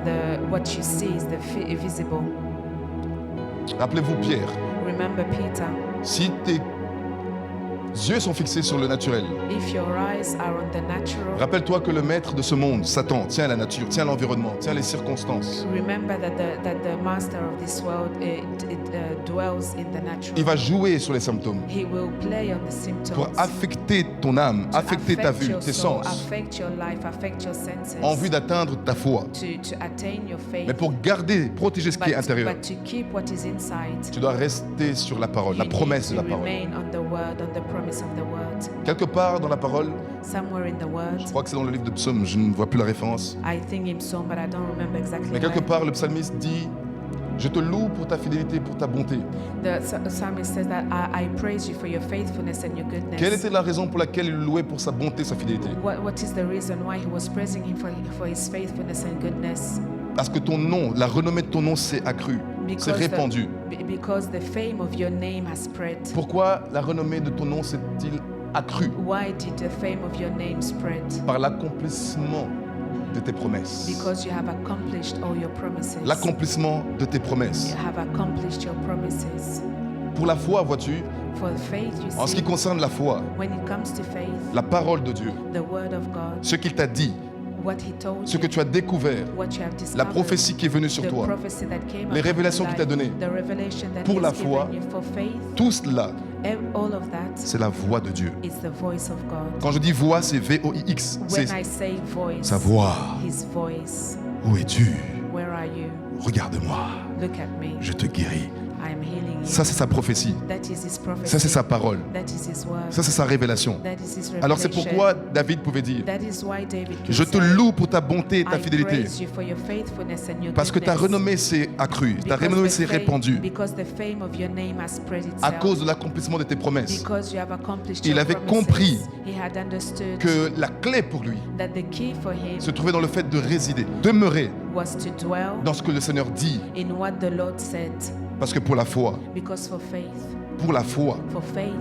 what you see is the visible. Rappelez-vous Pierre. Remember Peter. Si tes yeux sont fixés sur le naturel, If your eyes are on the natural, rappelle-toi que le maître de ce monde, Satan, tient la nature, tient l'environnement, tient les circonstances. remember that the master of this world dwells in the natural. Il va jouer sur les symptômes He will play on the symptoms pour affecter ton âme, to affecter ta affect vue, your tes soul, sens, affect your life, affect your senses, en vue d'atteindre ta foi. to attain your faith. Mais pour garder, protéger ce qui est intérieur, But to keep what is inside, tu dois rester sur la parole, la you promesse de need la to parole. remain on the word, on the promise of the word. Quelque part dans la parole, somewhere in the word. Je crois que c'est dans le livre de Psaume, je ne vois plus la référence. I think in Psalm, but I don't remember exactly. Mais quelque where. part, le psalmiste dit « Je te loue pour ta fidélité, pour ta bonté. The psalmist says that I praise you for your faithfulness and your » goodness. Quelle était la raison pour laquelle il le louait pour sa bonté, sa fidélité? What is the reason why he was praising him for his faithfulness and goodness? Parce que ton nom, la renommée de ton nom s'est accrue, s'est répandue. Because the fame of your name has spread. Pourquoi la renommée de ton nom s'est-il accrue? Why did the fame of your name spread? Par l'accomplissement de tes promesses. Because you have accomplished all your promises. L'accomplissement de tes promesses. You have accomplished your promises. Pour la foi, vois-tu, For the faith, you en ce see, qui concerne la foi, when it comes to faith, la parole de Dieu, the word of God, ce qu'il t'a dit, what he told ce you, que tu as découvert, what you have discovered, la prophétie qui est venue sur the toi, prophecy that came les upon révélations your qu'il t'a life, données, the revelation that pour he la has foi, given you for faith, tout cela, all of that c'est la voix de Dieu. is the voice of God. Quand je dis voix, c'est V-O-I-X. When C'est I say voice, sa voix. his voice, Où es-tu? where are you? Regarde-moi, Look at me, je te guéris. I am healing you. Ça, c'est sa prophétie. That is his prophecy. Ça, c'est sa parole. That is his word. Ça, c'est sa révélation. That is his Alors, c'est revelation. pourquoi David pouvait dire That is why David can « Je te say, loue pour ta bonté et ta I fidélité. praise you for your faithfulness and your Parce que ta goodness. renommée s'est accrue, ta Because renommée the s'est fame- répandue Because the fame of your name has spread itself. à cause de l'accomplissement de tes promesses. Because you have accomplished Il your avait promises. compris He had understood Que la clé pour lui that the key for him se trouvait dans le fait de résider, demeurer was to dwell dans ce que le Seigneur dit. in what the Lord said. Parce que pour la foi, Because for faith,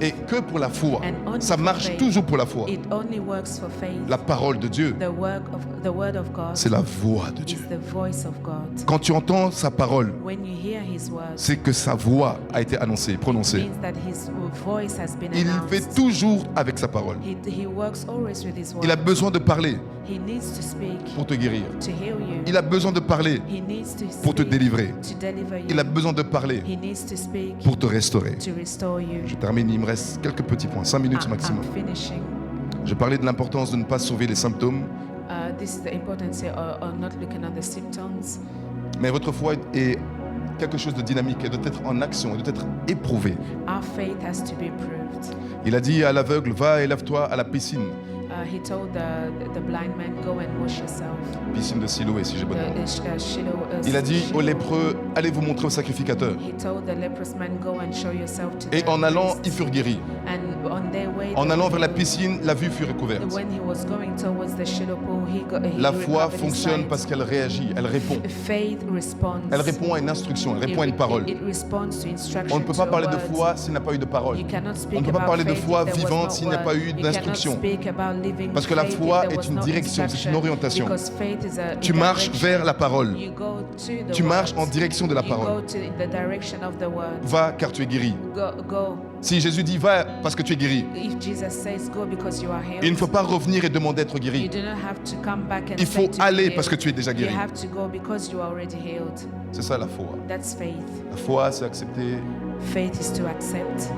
et que pour la foi, and only ça for marche faith, toujours pour la foi. it only works for faith. La parole de Dieu, The word of God c'est la voix de Dieu. is the voice of God. Quand tu entends sa parole, When you hear his words, c'est que sa voix a été annoncée, it prononcée. means that his voice has been Il announced. fait toujours avec sa parole. He works always with his word. Il a besoin de parler He needs to speak pour te guérir. to heal you. Il a besoin de parler He needs to pour te speak délivrer. to deliver you. Il a besoin de parler He needs to speak pour te restaurer. to restore you. Je termine, il me reste quelques petits points, 5 minutes I'm maximum. finishing. Je parlais de l'importance de ne pas sauver les symptômes, This is the importance of not looking at the symptoms. mais votre foi est quelque chose de dynamique, elle doit être en action, elle doit être éprouvée. Our faith has to be proved. Il a dit à l'aveugle, va et lave-toi à la piscine, He told the blind man, go and wash yourself. piscine de Siloé si j'ai bonne mémoire. Shiloh, Il a dit Shiloh. aux lépreux, allez vous montrer au sacrificateur. He told the leprous man, go and show yourself to Et the en allant, priest. ils furent guéris. And on their way, En they allant were vers la healed. piscine, la vue fut recouverte. When he was going towards the Shiloh pool, he La foi recovered his fonctionne sight. parce qu'elle réagit, elle répond. Faith responds. Elle répond à une instruction, elle répond à une parole. It responds to instruction. On ne peut pas to parler de words. foi s'il n'y a pas eu de parole. You cannot speak On ne peut pas about parler de faith foi if there was vivante no s'il n'y a pas word. eu You d'instruction. cannot speak about living Parce que la faith if foi there est was une no direction, c'est une instruction. orientation. Because faith is a Tu marches direction. vers la parole. You go to the Tu marches en words. direction de la You parole. go to the direction of the word. Va car tu es guéri. Go. Si Jésus dit va parce que tu es guéri, If Jesus says go because you are healed, il ne faut pas revenir et demander d'être you guéri. do not have to come back and Il say faut to be aller healed. parce que tu es déjà You guéri. have to go because you are already healed. C'est ça la foi. That's faith. La foi, c'est accepter Faith is to accept,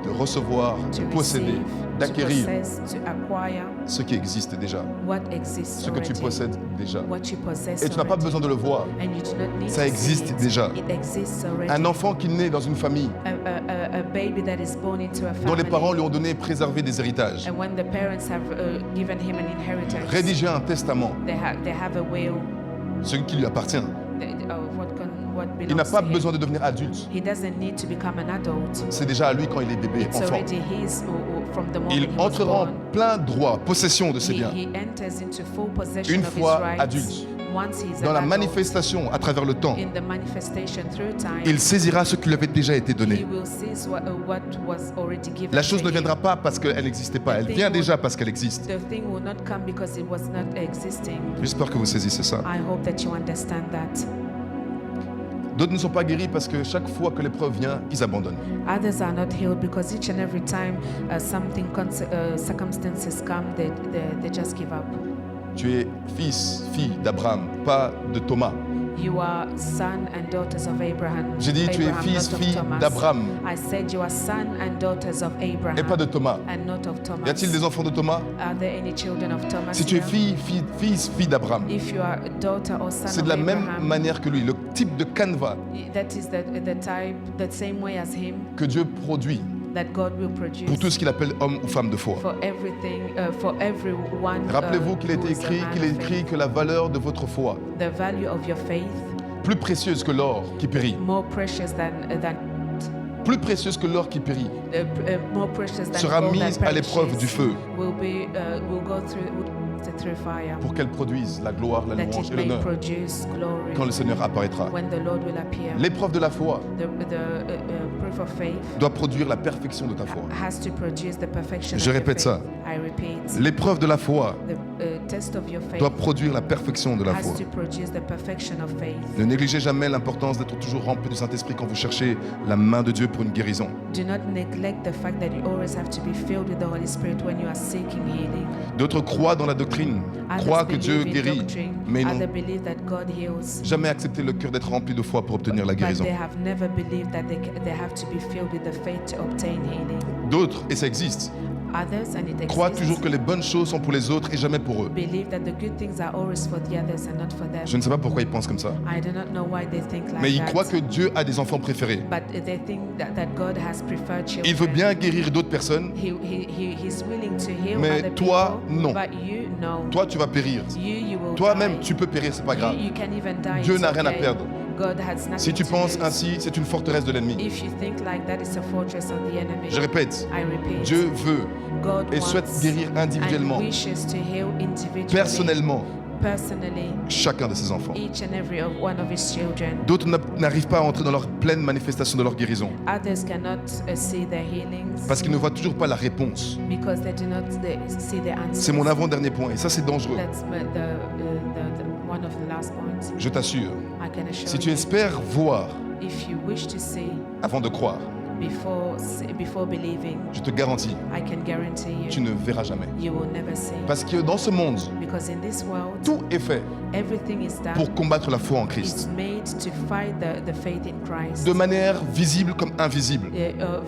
de recevoir, to de posséder, receive, to d'acquérir possess, to acquire ce qui existe déjà, what exists ce que tu already, possèdes déjà. what you possess Et tu n'as pas already. besoin de le voir. And you do not need Ça to existe see it. déjà. It exists already. Un enfant qui naît dans une famille A baby that is born into a dont les family, parents lui ont donné préservé des héritages, and when the parents have given him an inheritance, rédigé un testament, they have a will. ce qui lui appartient. What Il belongs n'a pas to him. besoin de devenir adulte. He doesn't need to become an adult. C'est déjà à lui quand il est bébé, It's enfant. already his from the moment Il he was entrera en born. plein droit, possession de ses He, biens, he enters into full possession une of his fois rights adulte. once he's Dans an la adult. manifestation à travers le temps, In the manifestation through time, il saisira ce qui lui avait déjà été he donné. will seize what was already given La chose to ne him. viendra pas parce qu'elle n'existait pas, elle vient déjà parce qu'elle existe. The thing will not come because it was not existing. J'espère que vous saisissez ça. I hope that you understand that. D'autres ne sont pas guéris parce que chaque fois que l'épreuve vient, ils abandonnent. Others are not healed because each and every time circumstances come, they just give up. Tu es fils, fille d'Abraham, pas de Thomas. You are son and daughters of Abraham. J'ai dit tu es Abraham, fils, not of fille Thomas. d'Abraham I said you are son and daughters of Abraham. et pas de Thomas. And not of Thomas. Y a-t-il des enfants de Thomas? Are there any children of Thomas? Si tu es here? fils, fille d'Abraham, If you are a daughter or son c'est of de la même Abraham, manière que lui, le type de canevas that is the type, the same way as him, que Dieu produit that God will produce pour tout ce qu'il appelle homme ou femme de foi. for everything, for everyone. Rappelez-vous qu'il a who été is a écrit, man qu'il est of écrit faith. que la valeur de votre foi, The value of your faith, plus précieuse que l'or qui périt, more precious than plus précieuse que l'or qui périt, more precious than sera gold that mise à l'épreuve perishes, du feu will go through fire, pour qu'elle produise la gloire, la that louange it et may l'honneur produce glory quand le Seigneur apparaîtra. when the Lord will appear. L'épreuve de la foi The proof of faith doit produire la perfection de ta foi. has to produce the perfection Je of répète your ça. faith. I repeat. L'épreuve de la foi The test of your faith doit produire la perfection de la has foi. to produce the perfection of faith. Ne négligez jamais l'importance d'être toujours rempli du Saint-Esprit quand vous cherchez la main de Dieu pour une guérison. Do not neglect the fact that you always have to be filled with the Holy Spirit when you are seeking healing. D'autres croient dans la doctrine, croient que Dieu believe in guérit, doctrine. mais n'ont Others believe that God heals. jamais accepté le cœur d'être rempli de foi pour obtenir la But guérison. they have never believed that they have to be filled with the faith to obtain healing. D'autres, et ça existe, Others, and it croient exists, toujours que les bonnes choses sont pour les autres et jamais pour eux. believe that the good things are always for the others and not for them. Je ne sais pas pourquoi ils pensent comme ça, I do not know why they think like mais ils that. croient que Dieu a des enfants préférés. But they think that God has preferred children. Il veut bien guérir d'autres personnes, He's willing to heal mais other toi, people, non. but you, no. Toi, tu vas périr. You will Toi-même, die. tu peux périr, c'est pas grave. You can even die. Dieu it's n'a rien à okay. perdre. God has nothing Si tu to penses lose. ainsi, c'est une forteresse de l'ennemi. If you think like that, it's a fortress of the enemy. Je répète, I repeat. Dieu veut God et souhaite wants guérir individuellement, and wishes to heal individually, personnellement, personally, chacun de ses enfants. each and every one of his children. D'autres n'arrivent pas à entrer dans leur pleine manifestation de leur guérison Others cannot see their healings parce qu'ils ne voient toujours pas la réponse. because they do not see the answers. C'est mon avant-dernier point et ça c'est dangereux. That's one of the last points. Je t'assure, I can assure si tu you. espères voir If you wish to see avant de croire, before believing, je te garantis, I can guarantee you, tu ne verras jamais. you will never see. Parce que dans ce monde, Because in this world, tout est fait everything is done. pour combattre la foi en It's Christ, made to fight the faith in Christ. de manière visible comme invisible.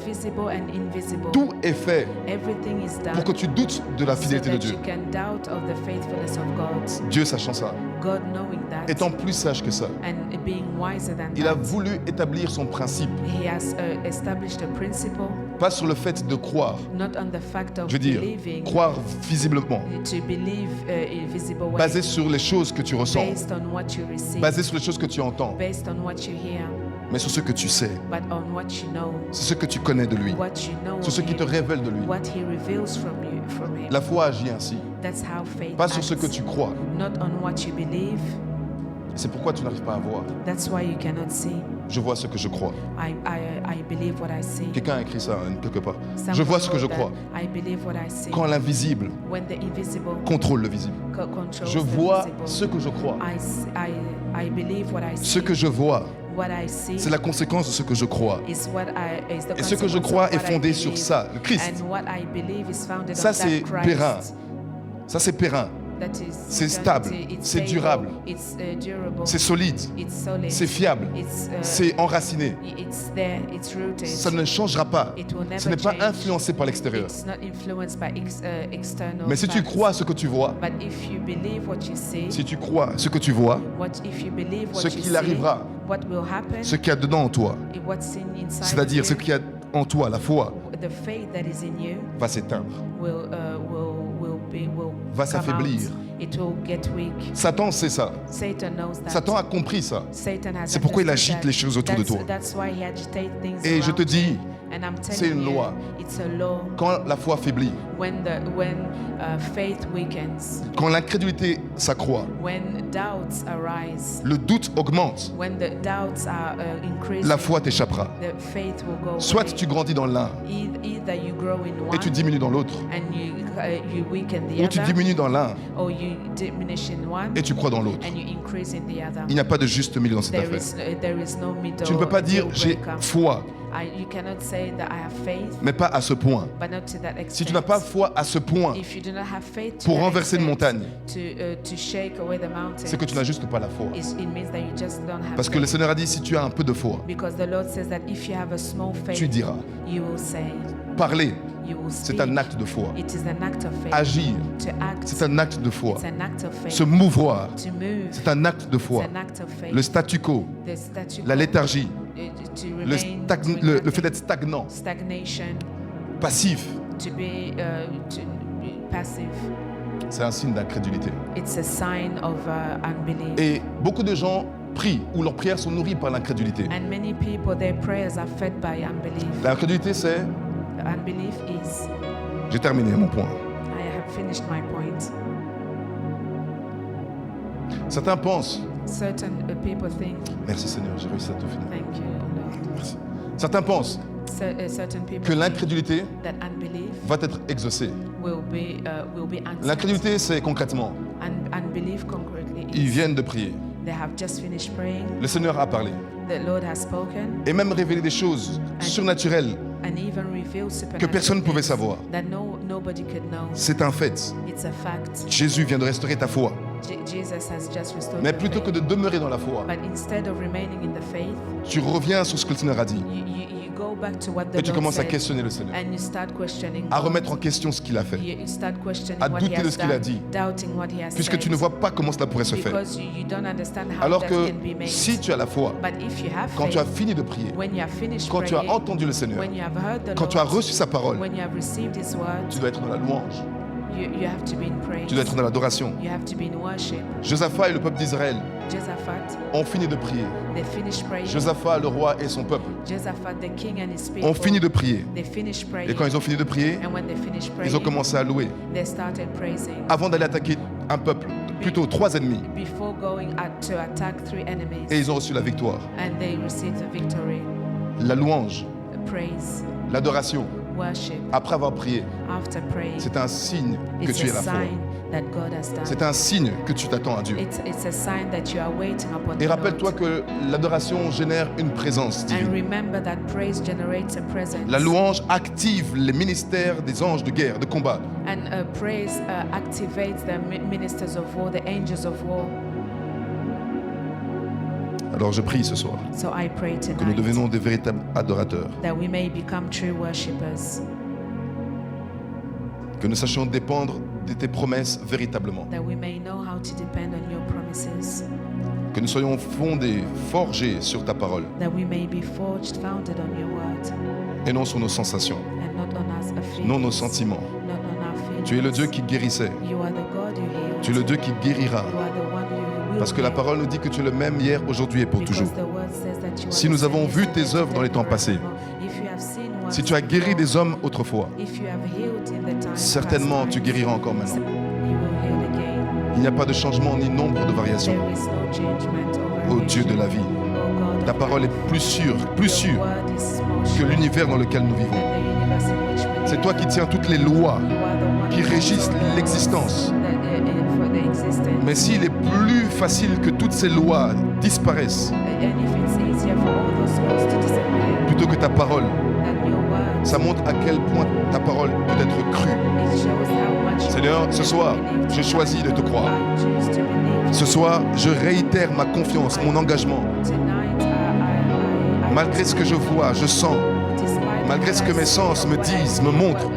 Visible and invisible. Tout est fait Everything is done pour que tu doutes de la so fidélité de that Dieu. you can doubt of the faithfulness of God. Dieu sachant ça, God knowing that étant plus sage que ça, and being wiser than il a that, voulu établir son principe, He has established a principle pas sur le fait de croire, not on the fact of je veux dire, believing, croire visiblement, to believe in visible way, basé sur les choses que tu ressens, based on what you receive, basé sur les choses que tu entends, based on what you hear, mais sur ce que tu sais, but on what you know, sur ce que tu connais de lui, what you know sur ce of qui te Him, révèle de lui. what He reveals from Him. La foi agit ainsi, That's how faith pas sur ce acts, que tu crois. not on what you believe. C'est pourquoi tu n'arrives pas à voir. That's why you cannot see. Je vois ce que je crois. I believe what I see. Quelqu'un a écrit ça quelque part. Je Someone vois ce que je wrote crois. that. I believe what I see. Quand l'invisible When the invisible contrôle le visible. controls Je the vois visible. ce que je crois. I believe what I see. Ce que je vois, What I see c'est la conséquence de ce que je crois. is the Et ce que je consequence crois of est what I fondé sur believe. ça, le Christ. And what I believe is founded Ça, on c'est that périn. Christ. Ça, c'est périn. That is C'est stable. eternity, it's C'est stable, durable. It's durable. C'est solide. It's solid. C'est fiable. It's C'est enraciné. it's there. It's rooted. Ça ne changera pas. It will never Ce n'est pas change. influencé par l'extérieur. It's not influenced by external Mais si tu facts. crois ce que tu vois, But if you believe what you see, si tu crois ce que tu vois, if you believe what ce you qu'il see, arrivera, what will happen, ce qu'il y a dedans en toi, what's inside c'est-à-dire of ce you, qu'il y a en toi, la foi, the faith that is in you va s'éteindre, will va come s'affaiblir. out. It will get weak. Satan sait ça. Satan knows that. Satan a compris ça. Satan has C'est pourquoi il understood agite that. les choses autour de toi. That's why he agitates things Et je te around dis, you. And I'm c'est telling une you, loi. it's a law. Quand la foi faiblit, When faith weakens, quand l'incrédulité s'accroît, when doubts arise, le doute augmente, when the doubts are increasing, la foi t'échappera. the faith will go Soit away. tu grandis dans l'un Either you grow in et one tu diminues dans l'autre, and you weaken the ou tu other, diminues dans l'un or you diminish in one et tu crois dans l'autre. and you increase in the other. Il n'y a pas de juste milieu dans cette There affaire. there is no middle. Tu ne peux pas dire deal j'ai breaker. foi, You cannot say that I have faith, mais pas à ce point. but not to that extent. Si tu n'as pas foi à ce point If you do not have faith to pour that renverser une extent, montagne, to shake away the mountain, c'est que tu n'as juste pas la foi. it means that you just don't have Parce que le faith. Seigneur a dit, si tu as un peu de foi, Because the Lord says that if you have a small faith, tu diras. you will say, Parler, you will c'est speak. un acte de foi. It is an act of faith. Agir, To act, c'est un acte de foi. it's an act of faith. Se mouvoir, To move, c'est un acte de it's foi. an act of faith. Le statu quo, The statu la quo, léthargie, to le remain, doing fait nothing. d'être stagnant, Stagnation, passif, to be passive. c'est un signe d'incrédulité. It's a sign of unbelief. Et beaucoup de gens prient ou leurs prières sont nourries par l'incrédulité. And many people, their prayers are fed by unbelief. L'incrédulité, c'est... Unbelief is, J'ai terminé mon point. I have finished my point. Certains pensent... Certain people think, Merci Seigneur, j'ai réussi à te finir. thank you, Lord. Merci. Certains pensent Certain people que think l'incrédulité that unbelief va être exaucée. will be answered. L'incrédulité, c'est concrètement, Unbelief concretely ils is, viennent de prier. they have just finished praying, Le Seigneur a parlé. the Lord has spoken, Et même révélé des choses surnaturelles and even revealed que personne ne supernatural pouvait things savoir. that nobody could know. C'est un fait. It's a fact. Jésus vient de restaurer ta foi. Jesus has just restored Mais your plutôt que faith. de demeurer dans la foi, But instead of remaining in the faith, tu reviens sur ce que le Seigneur a dit. you go back to what the Et tu Lord commences à said, questionner le Seigneur. and you start questioning À God. remettre en question ce qu'il a fait. You start questioning À what douter he de has ce qu'il a done, dit. doubting what he has Puisque said, tu ne vois pas comment cela pourrait se faire. because you don't understand how Alors that que can be made. si tu as la foi, But if you have quand faith, tu as fini de prier, when you have finished quand tu praying, as entendu le Seigneur, when you have heard the quand tu as Lord, reçu sa parole, when you have received His word, tu dois être dans la louange, you have to be in praise. tu dois être dans l'adoration. You have to be in worship. Josaphat et le peuple d'Israël Josaphat, ont fini de prier. they finished praying. Josaphat, le roi et son peuple, Josaphat, the king and his people, ont fini de prier. they finished praying. Et quand ils ont fini de prier, And when they finished praying, ils ont commencé à louer. they started praising. Avant d'aller attaquer un peuple, plutôt 3 ennemis, Before going to attack 3 enemies, et ils ont reçu la victoire. and they received the victory. La louange, Praise, l'adoration, worship. après avoir prié, After praying, c'est un signe que it's tu a es la foi. sign that God has done. C'est un signe que tu t'attends à Dieu. It's a sign that you are waiting upon Et the rappelle-toi Lord. que l'adoration génère une présence And divine. remember that praise generates a presence. La louange active les ministères des anges de guerre, de combat. And praise activates the ministers of war, the angels of war. Alors je prie ce soir So I pray que nous tonight devenons des véritables adorateurs, that we may become true worshippers, que nous sachions dépendre de tes promesses véritablement, that we may know how to depend on your promises, que nous soyons fondés, forgés sur ta parole that we may be forged, founded on your word, et non sur nos sensations, and not on our feelings, non nos sentiments. not on our feelings. Tu es le Dieu qui guérissait, You are the God who heals. tu es le Dieu qui guérira, You are the one who will parce que la heal. parole nous dit que tu es le même hier, aujourd'hui et pour Because toujours. the word says that you are Si the nous same avons vu yesterday, tes œuvres dans les temps today, passés, forever. If you have seen si wonders tu as guéri before, des hommes autrefois, if you have healed in the time certainement past tu times, guériras encore maintenant. you will heal again. Il n'y a pas de changement ni nombre de variations. There is no changement or Ô Dieu de la vie, Oh God, ta parole est plus sûre your word is more que sure l'univers dans lequel nous vivons. than the universe in which we C'est live. toi qui tiens toutes les lois You are the one qui who régissent controls l'existence. for the existence. Mais s'il est plus facile que toutes ces lois disparaissent And if it's easier for all those laws to disappear plutôt que ta parole, than your word, ça montre à quel point ta parole peut être crue. it shows how much Seigneur, ce soir, je choisis de te croire. Ce soir, je réitère ma confiance, mon engagement. Malgré ce que je vois, je sens, malgré ce que mes sens me disent, me montrent,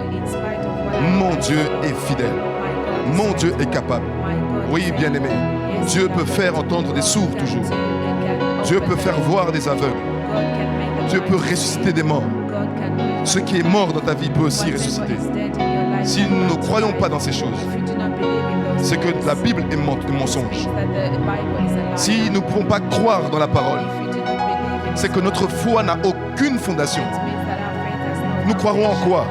mon Dieu est fidèle. Mon Dieu est capable. Oui, bien-aimé, Dieu peut faire entendre des sourds toujours. Dieu peut faire voir des aveugles. Dieu peut ressusciter des morts. Ce qui est mort dans ta vie peut aussi ressusciter. Si nous ne croyons pas dans ces choses, c'est que la Bible est mensonge. Si nous ne pouvons pas croire dans la parole, c'est que notre foi n'a aucune fondation. Nous croirons en quoi?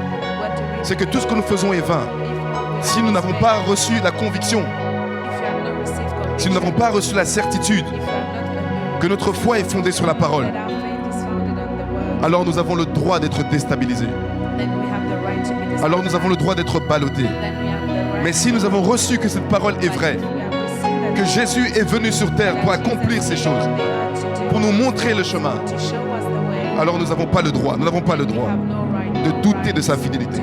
C'est que tout ce que nous faisons est vain. Si nous n'avons pas reçu la conviction, si nous n'avons pas reçu la certitude que notre foi est fondée sur la parole, alors nous avons le droit d'être déstabilisés. Alors nous avons le droit d'être ballottés. Mais si nous avons reçu que cette parole est vraie, que Jésus est venu sur terre pour accomplir ces choses, pour nous montrer le chemin, alors nous n'avons pas le droit, de douter de sa fidélité.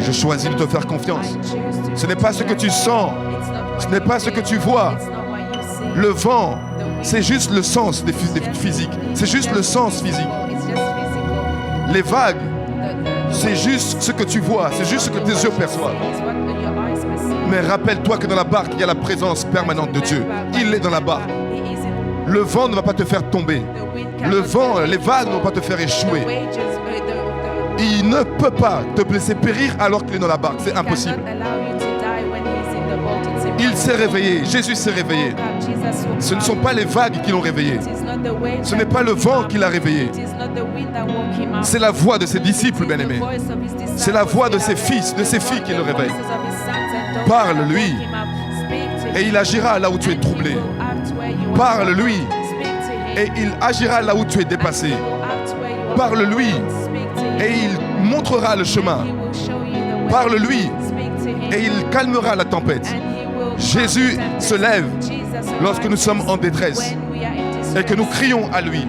Je choisis de te faire confiance. Ce n'est pas ce que tu sens, ce n'est pas ce que tu vois. Le vent, c'est juste le sens des physiques, c'est juste le sens physique. Les vagues, c'est juste ce que tu vois, c'est juste ce que tes yeux perçoivent. Mais rappelle-toi que dans la barque, il y a la présence permanente de Dieu. Il est dans la barque. Le vent ne va pas te faire tomber. Le vent, les vagues ne vont pas te faire échouer. Il ne peut pas te laisser périr alors qu'il est dans la barque. C'est impossible. Il s'est réveillé. Jésus s'est réveillé. Ce ne sont pas les vagues qui l'ont réveillé. Ce n'est pas le vent qui l'a réveillé. C'est la voix de ses disciples, bien-aimés. C'est la voix de ses fils, de ses filles qui le réveillent. Parle-lui. Et il agira là où tu es troublé. Parle-lui. Et il agira là où tu es dépassé. Parle-lui. Et il montrera le chemin. Parle-lui. Et il calmera la tempête. Jésus se lève lorsque nous sommes en détresse et que nous crions à lui.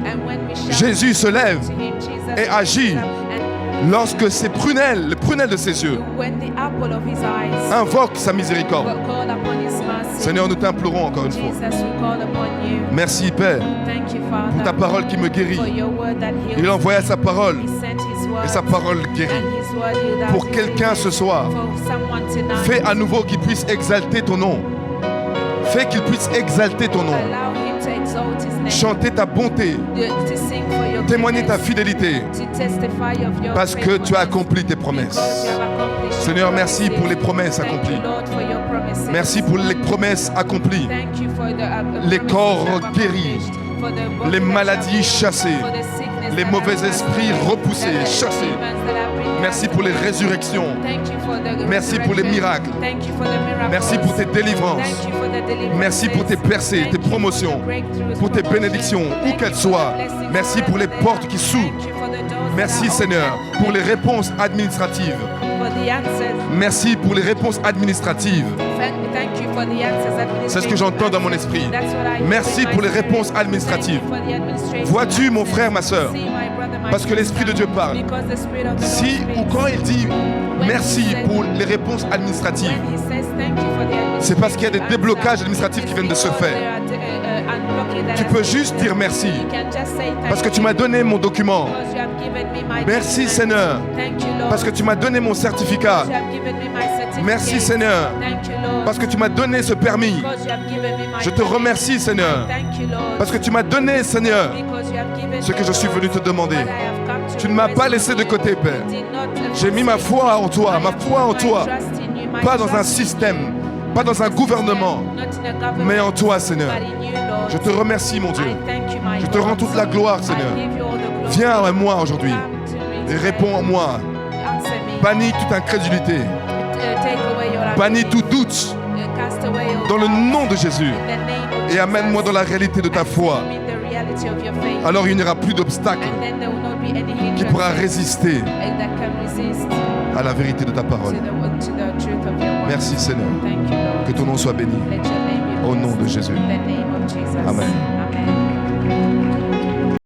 Jésus se lève et agit lorsque ses prunelles, les prunelles de ses yeux, invoquent sa miséricorde. Seigneur, nous t'implorons encore une fois. Merci, Père, pour ta parole qui me guérit. Il envoya sa parole et sa parole guérit. Pour quelqu'un ce soir, fais à nouveau qu'il puisse exalter ton nom. Fais qu'il puisse exalter ton nom. Chanter ta bonté. Témoigner ta fidélité. Parce que tu as accompli tes promesses. Seigneur, merci pour les promesses accomplies. Merci pour les promesses accomplies. Les corps guéris. Les maladies chassées. Les mauvais esprits repoussés, chassés. Merci pour les résurrections. Merci pour les miracles. Merci pour tes délivrances. Merci pour tes percées, tes promotions, pour tes bénédictions, où qu'elles soient. Merci pour les portes qui s'ouvrent. Merci, Seigneur, pour les réponses administratives. Merci pour les réponses administratives. C'est ce que j'entends dans mon esprit. Merci pour les réponses administratives. Vois-tu, mon frère, ma soeur, parce que l'Esprit de Dieu parle. Si ou quand il dit merci pour les réponses administratives, c'est parce qu'il y a des déblocages administratifs qui viennent de se faire. Tu peux juste dire merci parce que tu m'as donné mon document. Merci, Seigneur, parce que tu m'as donné mon certificat. Merci, Seigneur, parce que tu m'as donné ce permis. Je te remercie, Seigneur, parce que tu m'as donné, Seigneur, ce que je suis venu te demander. Tu ne m'as pas laissé de côté, Père. J'ai mis ma foi en toi, pas dans un système, pas dans un gouvernement, mais en toi, Seigneur. Je te remercie, mon Dieu. Je te rends toute la gloire, Seigneur. Viens à moi aujourd'hui et réponds à moi. Bannis toute incrédulité. Bannis tout doute dans le nom de Jésus et amène-moi dans la réalité de ta foi. Alors il n'y aura plus d'obstacle qui pourra résister à la vérité de ta parole. Merci, Seigneur. Que ton nom soit béni. Au nom de Jésus. Amen.